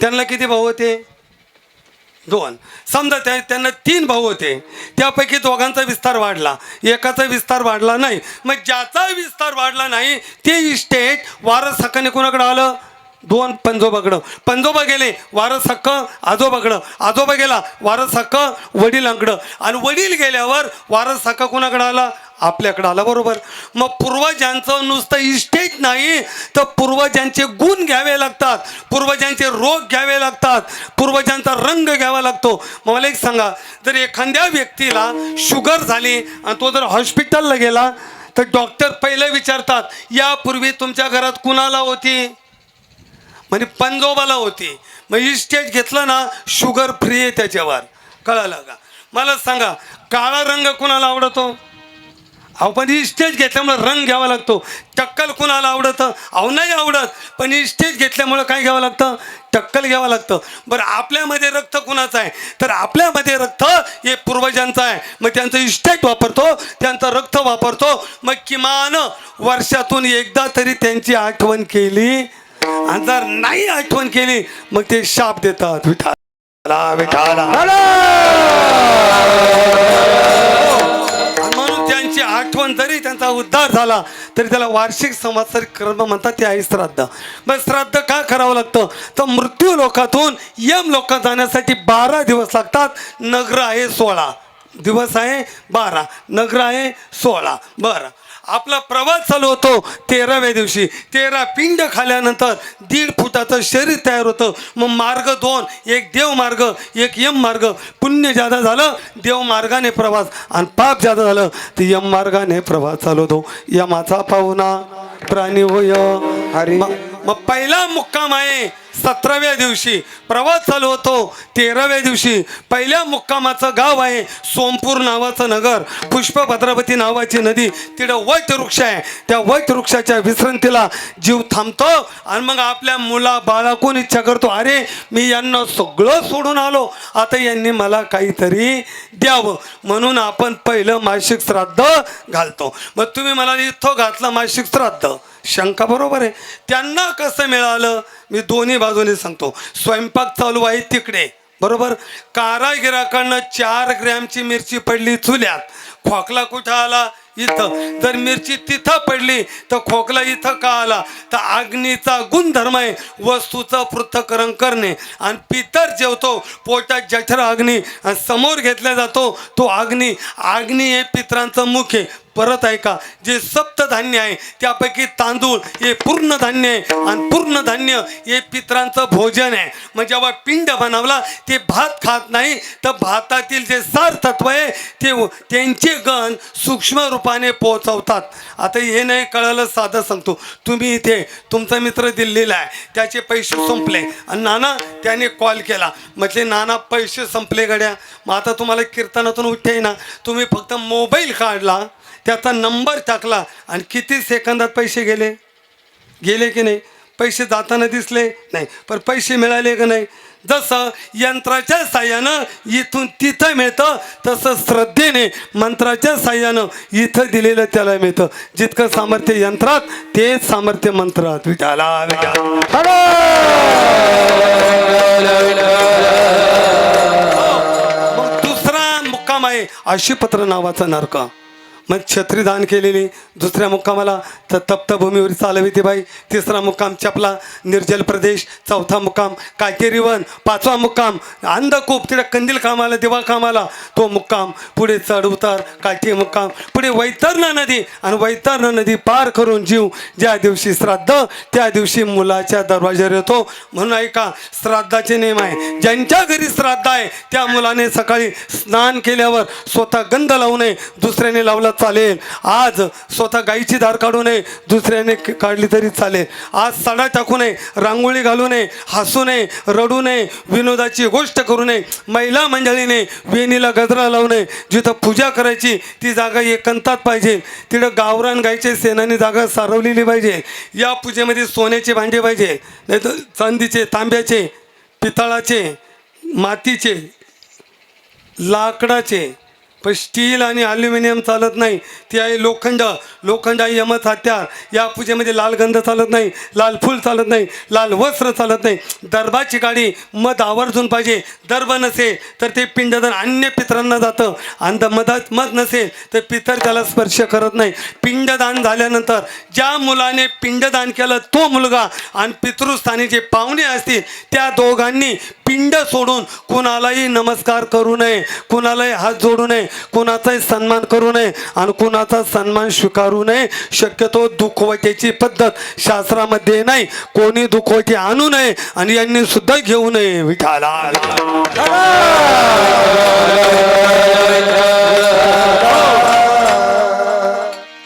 त्यांना किती भाऊ होते? 2. समजा त्यांना 3 भाऊ होते, त्यापैकी दोघांचा विस्तार वाढला, एकाचा विस्तार वाढला नाही. मग ज्याचा विस्तार वाढला नाही ते इस्टेट वारस हक्काने कोणाकडे आलं? 2 पंजोबाकडं. पंजोबा गेले, वारस हक्क आजोबाकडं. आजोबा गेला, वारस हक्क वडिलांकडं. आणि वडील गेल्यावर वारस हक्क कोणाकडे आला? आपल्याकडे आला. बरोबर. मग पूर्वजांचं नुसतं इस्टेट नाही तर पूर्वजांचे गुण घ्यावे लागतात, पूर्वजांचे रोग घ्यावे लागतात, पूर्वजांचा रंग घ्यावा लागतो. मला एक सांगा, जर एखाद्या व्यक्तीला शुगर झाली आणि तो जर हॉस्पिटलला गेला तर डॉक्टर पहिलं विचारतात, यापूर्वी तुमच्या घरात कुणाला होती? म्हणजे पंजोबाला होती. मग इस्टेट घेतलं ना, शुगर फ्री आहे त्याच्यावर. कळालं का? मला सांगा, काळा रंग कुणाला आवडतो? अहो पण इस्टेट घेतल्यामुळे रंग घ्यावा लागतो. टक्कल कुणाला आवडतं? अहो नाही आवडत, पण इस्टेट घेतल्यामुळं काय घ्यावं लागतं? टक्कल घ्यावं लागतं. बरं, आपल्यामध्ये रक्त कुणाचं आहे? तर आपल्यामध्ये रक्त हे पूर्वजांचं आहे. मग त्यांचं इस्टेट वापरतो, त्यांचं रक्त वापरतो. मग किमान वर्षातून एकदा तरी त्यांची आठवण केली, आणि जर नाही आठवण केली मग ते शाप देतात. विठाला विठाला. म्हणून त्यांची आठवण जरी त्यांचा उद्धार झाला तरी त्याला वार्षिक संवत्सरिक कर्म म्हणतात, ते आहे श्राद्ध. मग श्राद्ध का करावं लागतं? तर मृत्यू लोकातून यम लोकात जाण्यासाठी 12 दिवस लागतात. नगर आहे 16 दिवस आहे, 12 नगर आहे 16. बरं, आपला प्रवास चालू होतो 13व्या दिवशी. 13 पिंड खाल्यानंतर 1.5 फुटाचं शरीर तयार होतं. मग मार्ग 2, एक देव मार्ग, एक यम मार्ग. पुण्य जादा झालं देव मार्गाने प्रवास, आणि पाप जादा झालं तर यम मार्गाने प्रवास चालू होतो. यमाचा पाहुणा प्राणी होय हरी. मग पहिला मुक्काम आहे 17व्या दिवशी. प्रवास चालू होतो 13व्या दिवशी. पहिल्या मुक्कामाचं गाव आहे सोमपूर नावाचं नगर. पुष्पभद्रावती नावाची नदी, तिथं वट वृक्ष आहे. त्या वट वृक्षाच्या विश्रांतीला जीव थांबतो. आणि मग आपल्या मुला बाळाकून इच्छा करतो, अरे मी यांना सगळं सोडून आलो, आता यांनी मला काहीतरी द्यावं. म्हणून आपण पहिलं मासिक श्राद्ध घालतो. मग तुम्ही मला इथं घातलं मासिक श्राद्ध, शंका बरोबर आहे. त्यांना कसं मिळालं? मी दोन्ही बाजूने सांगतो. स्वयंपाक चालू आहे तिकडे, बरोबर. कारागिराकडनं 4 ग्रॅमची मिरची पडली चुल्यात. खोकला कुठं आला? इथं. जर मिरची तिथं पडली तर खोकला इथं का आला? तर अग्नीचा गुणधर्म आहे वस्तूचं पृथक्करण करणे. आणि पितर जेवतो पोटात जठर अग्नी, आणि समोर घेतला जातो तो अग्नी. अग्नी हे पितरांचं मुख आहे. परत ऐका, जे सप्तधान्य आहे त्यापैकी तांदूळ हे पूर्ण धान्य आहे आणि पूर्ण धान्य हे पितरांचं भोजन आहे. मग जेव्हा पिंड बनवला ते भात खात नाही, तर भातातील जे सार तत्व आहे ते त्यांचे गण सूक्ष्म रूपाने पोहोचवतात. आता हे नाही कळलं, साधं सांगतो. तुम्ही इथे तुमचा मित्र दिल्लीला आहे, त्याचे पैसे संपले आणि नाना त्याने कॉल केला, म्हटले नाना पैसे संपले गड्या. मग आता तुम्हाला कीर्तनातून उठे ना, तुम्ही फक्त मोबाईल काढला, त्याचा नंबर टाकला आणि किती सेकंदात पैसे गेले की नाही? पैसे जाताना दिसले नाही, पण पैसे मिळाले का नाही? जसं यंत्राच्या साह्यानं इथून तिथं मिळतं, तसं श्रद्धेने मंत्राच्या साह्यानं इथं दिलेलं त्याला मिळतं. जितकं सामर्थ्य यंत्रात तेच सामर्थ्य मंत्रात. विठाला मग दुसरा मुक्काम आहे आशीपत्र नावाचा नरक. मग छत्रीदान केलेली. दुसऱ्या मुक्कामाला तर तप्तभूमीवर चालविते बाई. तिसरा मुक्काम चपला निर्जल प्रदेश. चौथा मुक्काम काटेरी वन. पाचवा मुक्काम अंधकूप, तिकडे कंदील कामाला, दिवा कामाला तो मुक्काम. पुढे चढ उतार काठी मुक्काम. पुढे वैतरणा नदी, आणि वैतरणा नदी पार करून जीव ज्या दिवशी श्राद्ध त्या दिवशी मुलाच्या दरवाज्यावर येतो. म्हणून ऐका, श्राद्धाचे नियम आहे. ज्यांच्या घरी श्राद्ध आहे त्या मुलाने सकाळी स्नान केल्यावर स्वतः गंध लावू नये, दुसऱ्याने लावला चालेल. आज स्वतः गाईची धार काढू नये, दुसऱ्याने काढली तरी चालेल. आज सडा टाकू नये, रांगोळी घालू नये, हसू नये, रडू नये, विनोदाची गोष्ट करू नये. महिला मंडळीने वेणीला गजरा लावू नये. जिथं पूजा करायची ती जागा एकांतात पाहिजे. तिथं गावरान गायचे सेनानी जागा सारवलेली पाहिजे. या पूजेमध्ये सोन्याचे भांडे पाहिजे, नाही तर चांदीचे, तांब्याचे, पितळाचे, मातीचे, लाकडाचे. पण स्टील आणि ॲल्युमिनियम चालत नाही. ते आहे लोखंड. लोखंड आहे यमच हत्यार. या पूजेमध्ये लाल गंध चालत नाही, लाल फूल चालत नाही, लाल वस्त्र चालत नाही. दर्भाची गाडी मध आवर्जून पाहिजे. दर्भ नसेल तर ते पिंडदान अन्य पितरांना जातं, आणि मध नसेल तर पितर त्याला स्पर्श करत नाही. पिंडदान झाल्यानंतर ज्या मुलाने पिंडदान केलं तो मुलगा आणि पितृस्थानी जे पाहुणे असतील त्या दोघांनी पिंड सोडून कुणालाही नमस्कार करू नये, कुणालाही हात जोडू नये, कुणाचाही सन्मान करू नये आणि कुणाचा सन्मान स्वीकारू नये. शक्यतो दुखवट्याची पद्धत शास्त्रामध्ये नाही. कोणी दुखवटी आणू नये आणि यांनी सुद्धा घेऊ नये. विठाला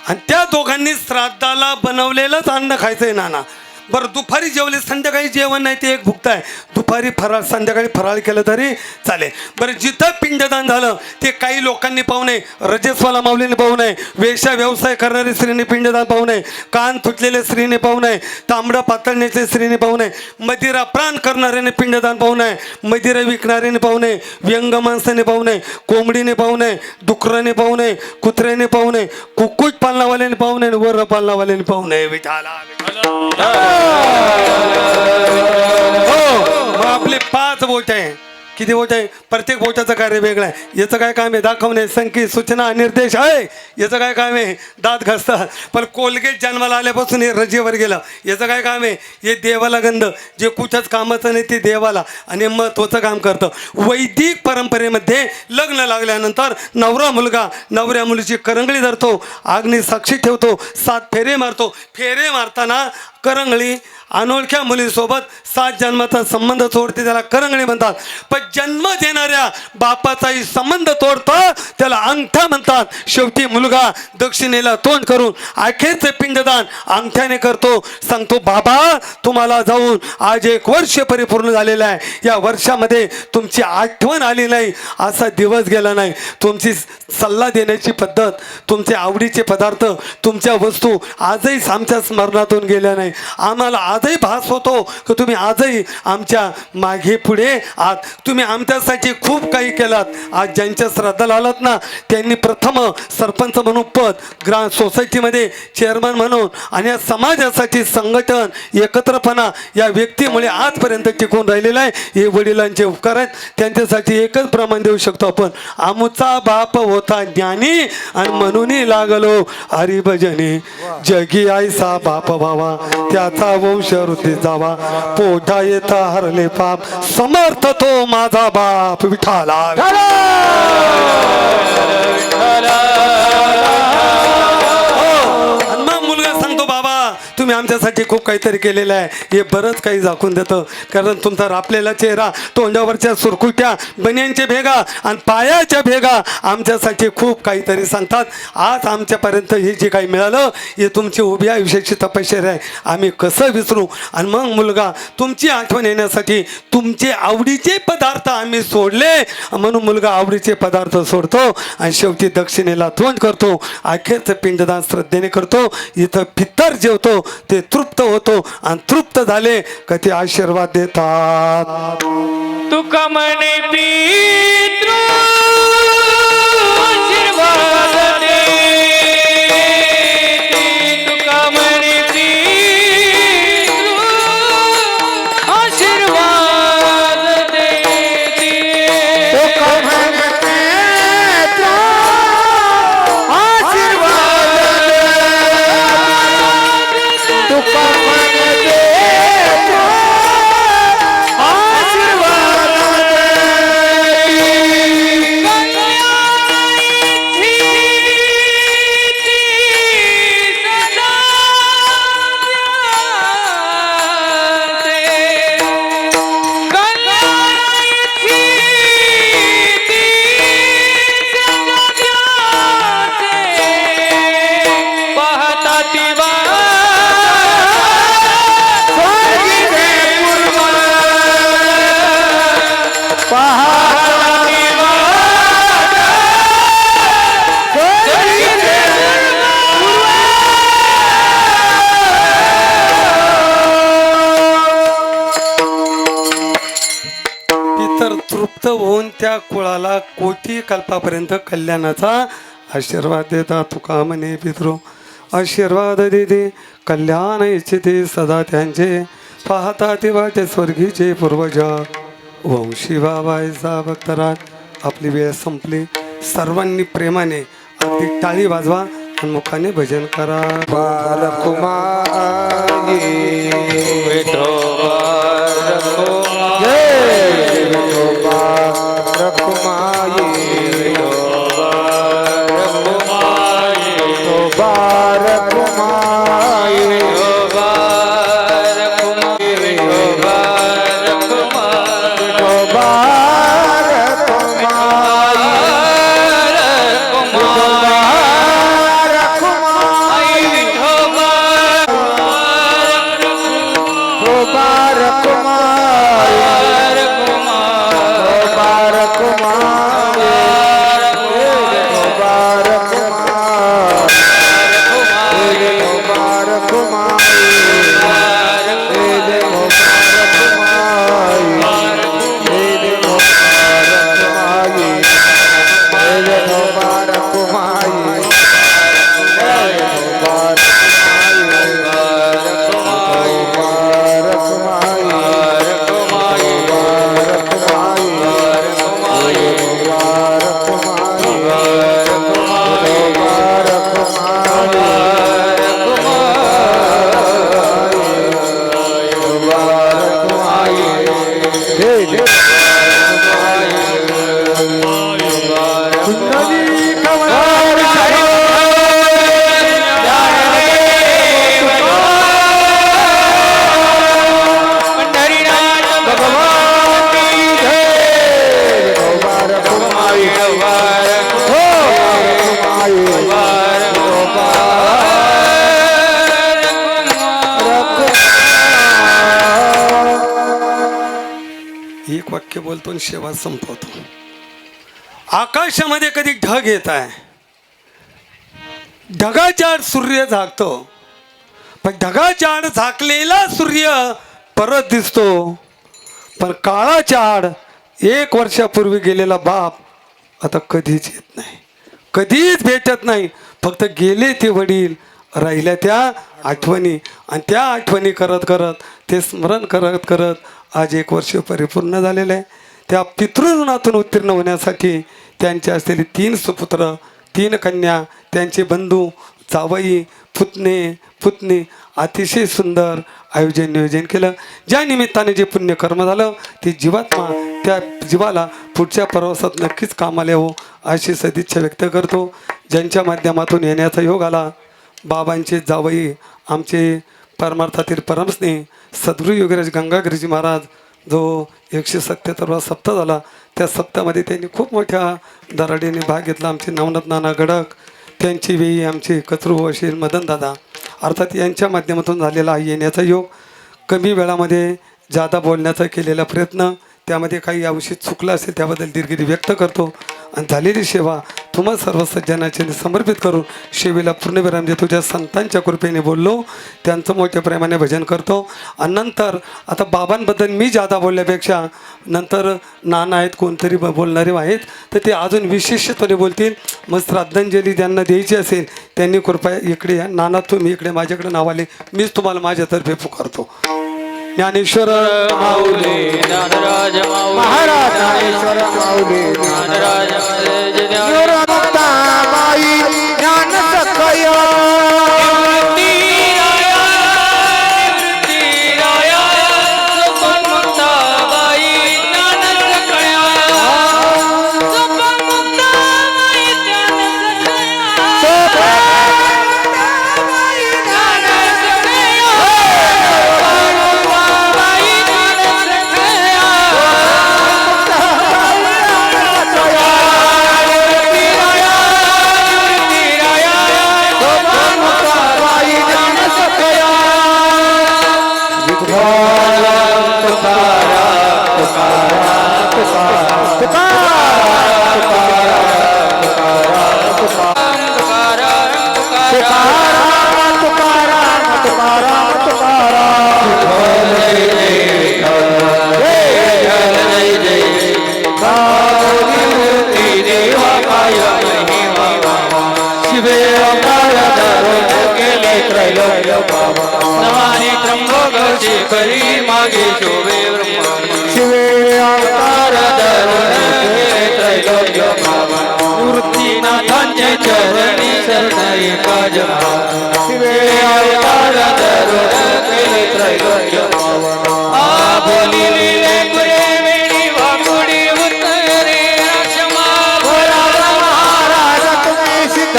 आणि त्या दोघांनी श्राद्धाला बनवलेलंच अन्न खायचंय नाना. बरं, दुपारी जेवले, संध्याकाळी जेवण नाही ते एक भुक्त आहे. दुपारी फराळ, संध्याकाळी फराळ केलं तरी चालेल. बरं, जिथं पिंडदान झालं ते काही लोकांनी पाहू नये. रजस्वाला माऊलीने पाहू नये, वेश्या व्यवसाय करणारी स्त्रीने पिंडदान पाहू नये, कान फुटलेले स्त्रीने पाहू नये, तांबडं पातळण्याचे स्त्रीने पाहू नये, मदिरा प्राण करणाऱ्याने पिंडदान पाहू नये, मदिरा विकणाऱ्याने पाहू नये, व्यंग माणसाने पाहू नये, कोंबडीने पाहू नये, डुकराने पाहू नये, कुत्र्याने पाहू नये, कुक्कुट पालनावाल्याने पाहू नये, वर पालनावाल्याने पाहू नये. विठाला हो. आपले 5 बोट आहे. किती बोट आहे? प्रत्येक बोटाचं कार्य वेगळं आहे. याचं काय काम आहे? दाखवणे, संकेत, सूचना, निर्देश आहे. याचं काय काम आहे? दात घासतात. पण कोलगेट जन्माला आल्यापासून हे रजेवर गेलं. याचं काय काम आहे? हे देवाला गंध, जे कुठंच कामाचं नाही ते देवाला आणि महत्त्वाचं काम करतं. वैदिक परंपरेमध्ये लग्न लागल्यानंतर नवरा मुलगा नवऱ्या मुलीची करंगळी धरतो, अग्नी साक्षी ठेवतो, 7 फेरे मारतो. फेरे मारताना करंगळी अनोळख्या मुलीसोबत 7 जन्माचा संबंध तोडते, त्याला करंगळी म्हणतात. पण जन्म देणाऱ्या बापाचाही संबंध तोडतं, त्याला अंगठा म्हणतात. शेवटी मुलगा दक्षिणेला तोंड करून अखेरचे पिंडदान अंगठ्याने करतो. सांगतो, बाबा तुम्हाला जाऊन आज 1 वर्ष परिपूर्ण झालेलं आहे. या वर्षामध्ये तुमची आठवण आली नाही, असा दिवस गेला नाही. तुमची सल्ला देण्याची पद्धत, तुमचे आवडीचे पदार्थ, तुमच्या वस्तू आजही आमच्या स्मरणातून गेल्या नाही. आम्हाला आजही भास होतो की तुम्ही आजही आमच्या मागे पुढे आहात. तुम्ही आमच्यासाठी खूप काही केलात. आज ज्यांच्या श्राद्धाला आलात ना, त्यांनी प्रथम सरपंच म्हणून पद, ग्राम सोसायटीमध्ये चेअरमन म्हणून, आणि या समाजासाठी संघटन, एकत्रपणा या व्यक्तीमुळे आजपर्यंत टिकून राहिलेला आहे. हे वडिलांचे उपकार आहेत. त्यांच्यासाठी एकच प्रमाण देऊ शकतो आपण, आमचा बाप होता ज्ञानी आणि म्हणून लागलो हरिभजनी. जगी आईसा बाप भावा, त्याचा वंश वृद्धी जावा, पोटा येता हरले पाप, समर्थ तो माझा बाप. विठाला आमच्यासाठी खूप काहीतरी केलेलं आहे हे बरंच काही दाखवून देतं. कारण तुमचा रापलेला चेहरा, तोंडावरच्या सुरकुत्या, बन्यांच्या भेगा आणि पायाच्या भेगा आमच्यासाठी खूप काहीतरी सांगतात. आज आमच्यापर्यंत हे जे काही मिळालं हे तुमची उभी आयुष्याची तपश्चर्या आहे. आम्ही कसं विसरू. आणि मग मुलगा तुमची आठवण येण्यासाठी तुमचे आवडीचे पदार्थ आम्ही सोडले म्हणून मुलगा आवडीचे पदार्थ सोडतो आणि शेवटी दक्षिणेला तोंड करतो. अखेरचं पिंडदान श्रद्धेने करतो. इथं पितर जेवतो ते तृप्त होतो आणि तृप्त झाले का ते आशीर्वाद देतात. तुका म्हणे पितृ आशीर्वाद दे, तुका म्हणे पितृ आशीर्वाद दे, तुका म्हणे पितृ आशीर्वाद दे, तुका म्हणे पितृ आशीर्वाद पितर तृप्त होऊन त्या कुळाला कोटी कल्पापर्यंत कल्याणाचा आशीर्वाद देतात. तुका म्हणे पितृ आशीर्वाद देते कल्याण इच्छिते सदा त्यांचे पाहता ते वाटे स्वर्गीचे पूर्वजा. वंशी बाबाईचा भक्तराज. आपली वेळ संपली. सर्वांनी प्रेमाने अगदी टाळी वाजवा आणि मुखाने भजन करा. एक वाक्य बोलतो आणि शेवा संपवतो. आकाशामध्ये कधी ढग येत आहे, ढगाच्या आड सूर्य झाकतो, पण ढगाच्या आड झाकलेला सूर्य परत दिसतो. पण काळाच्या आड 1 वर्षापूर्वी गेलेला बाप आता कधीच येत नाही, कधीच भेटत नाही. फक्त गेले ते वडील, राहिल्या त्या आठवणी, आणि त्या आठवणी करत करत, ते स्मरण करत करत आज 1 वर्ष परिपूर्ण झालेलं आहे. त्या पितृऋणातून उत्तीर्ण होण्यासाठी त्यांचे असलेले 3 सुपुत्र, 3 कन्या, त्यांचे बंधू, जावई, पुतणी अतिशय सुंदर आयोजन नियोजन केलं. ज्या निमित्ताने जे पुण्यकर्म झालं ते जीवात्मा त्या जीवाला पुढच्या प्रवासात नक्कीच कामाला येवो अशी सदिच्छा व्यक्त करतो. ज्यांच्या माध्यमातून येण्याचा योग आला, बाबांचे जावई, आमचे परमार्थातील परमस्नेही सद्गुरू योगीराज गंगागिरीजी महाराज जो 177वा सप्ताह झाला त्या सप्ताहामध्ये त्यांनी खूप मोठ्या दराडीने भाग घेतला. आमचे नवनाथ नाना गडक, त्यांची वेळी आमचे कचरू वशील मदनदादा, अर्थात यांच्या माध्यमातून झालेला येण्याचा योग. कमी वेळामध्ये जादा बोलण्याचा केलेला प्रयत्न, त्यामध्ये काही अंशी चुकलं असेल त्याबद्दल दिलगिरी व्यक्त करतो. आणि झालेली सेवा तुम्हा सर्व सज्जनाचे समर्पित करून सेवेला पूर्णविराम देतो. ज्या संतांच्या कृपेने बोललो त्यांचं मोठ्या प्रेमाने भजन करतो. आणि नंतर आता बाबांबद्दल मी जादा बोलल्यापेक्षा नंतर नाना आहेत, कोणतरी बोलणारे आहेत, तर ते अजून विशेषत्वाने बोलतील. मग श्रद्धांजली ज्यांना द्यायची असेल त्यांनी कृपया इकडे या. नाना तुम्ही इकडे माझ्याकडे नावाले, मीच तुम्हाला माझ्यातर्फे पुकारतो. ज्ञानेश्वर माऊली ज्ञानराज माऊली महाराज ज्ञानेश्वर माऊली ज्ञानराज मुक्ताबाई ज्ञान सखय करी मागे शोभे शिवे अवतार मूर्तीनाथांचे चरणी शरणाई काज शिवे अवतार धरून केले त्रैलोक्य आ बोलिले पुरे वेणी वाकुडी उत्तरे क्षमा भोला महाराज तुम्ही सिद्ध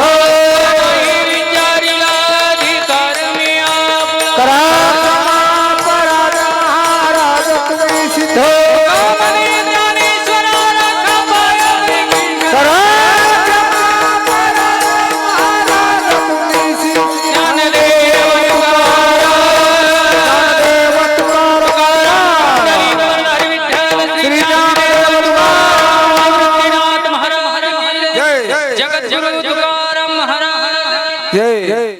विचारिला अधिकार मी आपला करा सिद्ध जगत जगत तुकाराम महाराज जय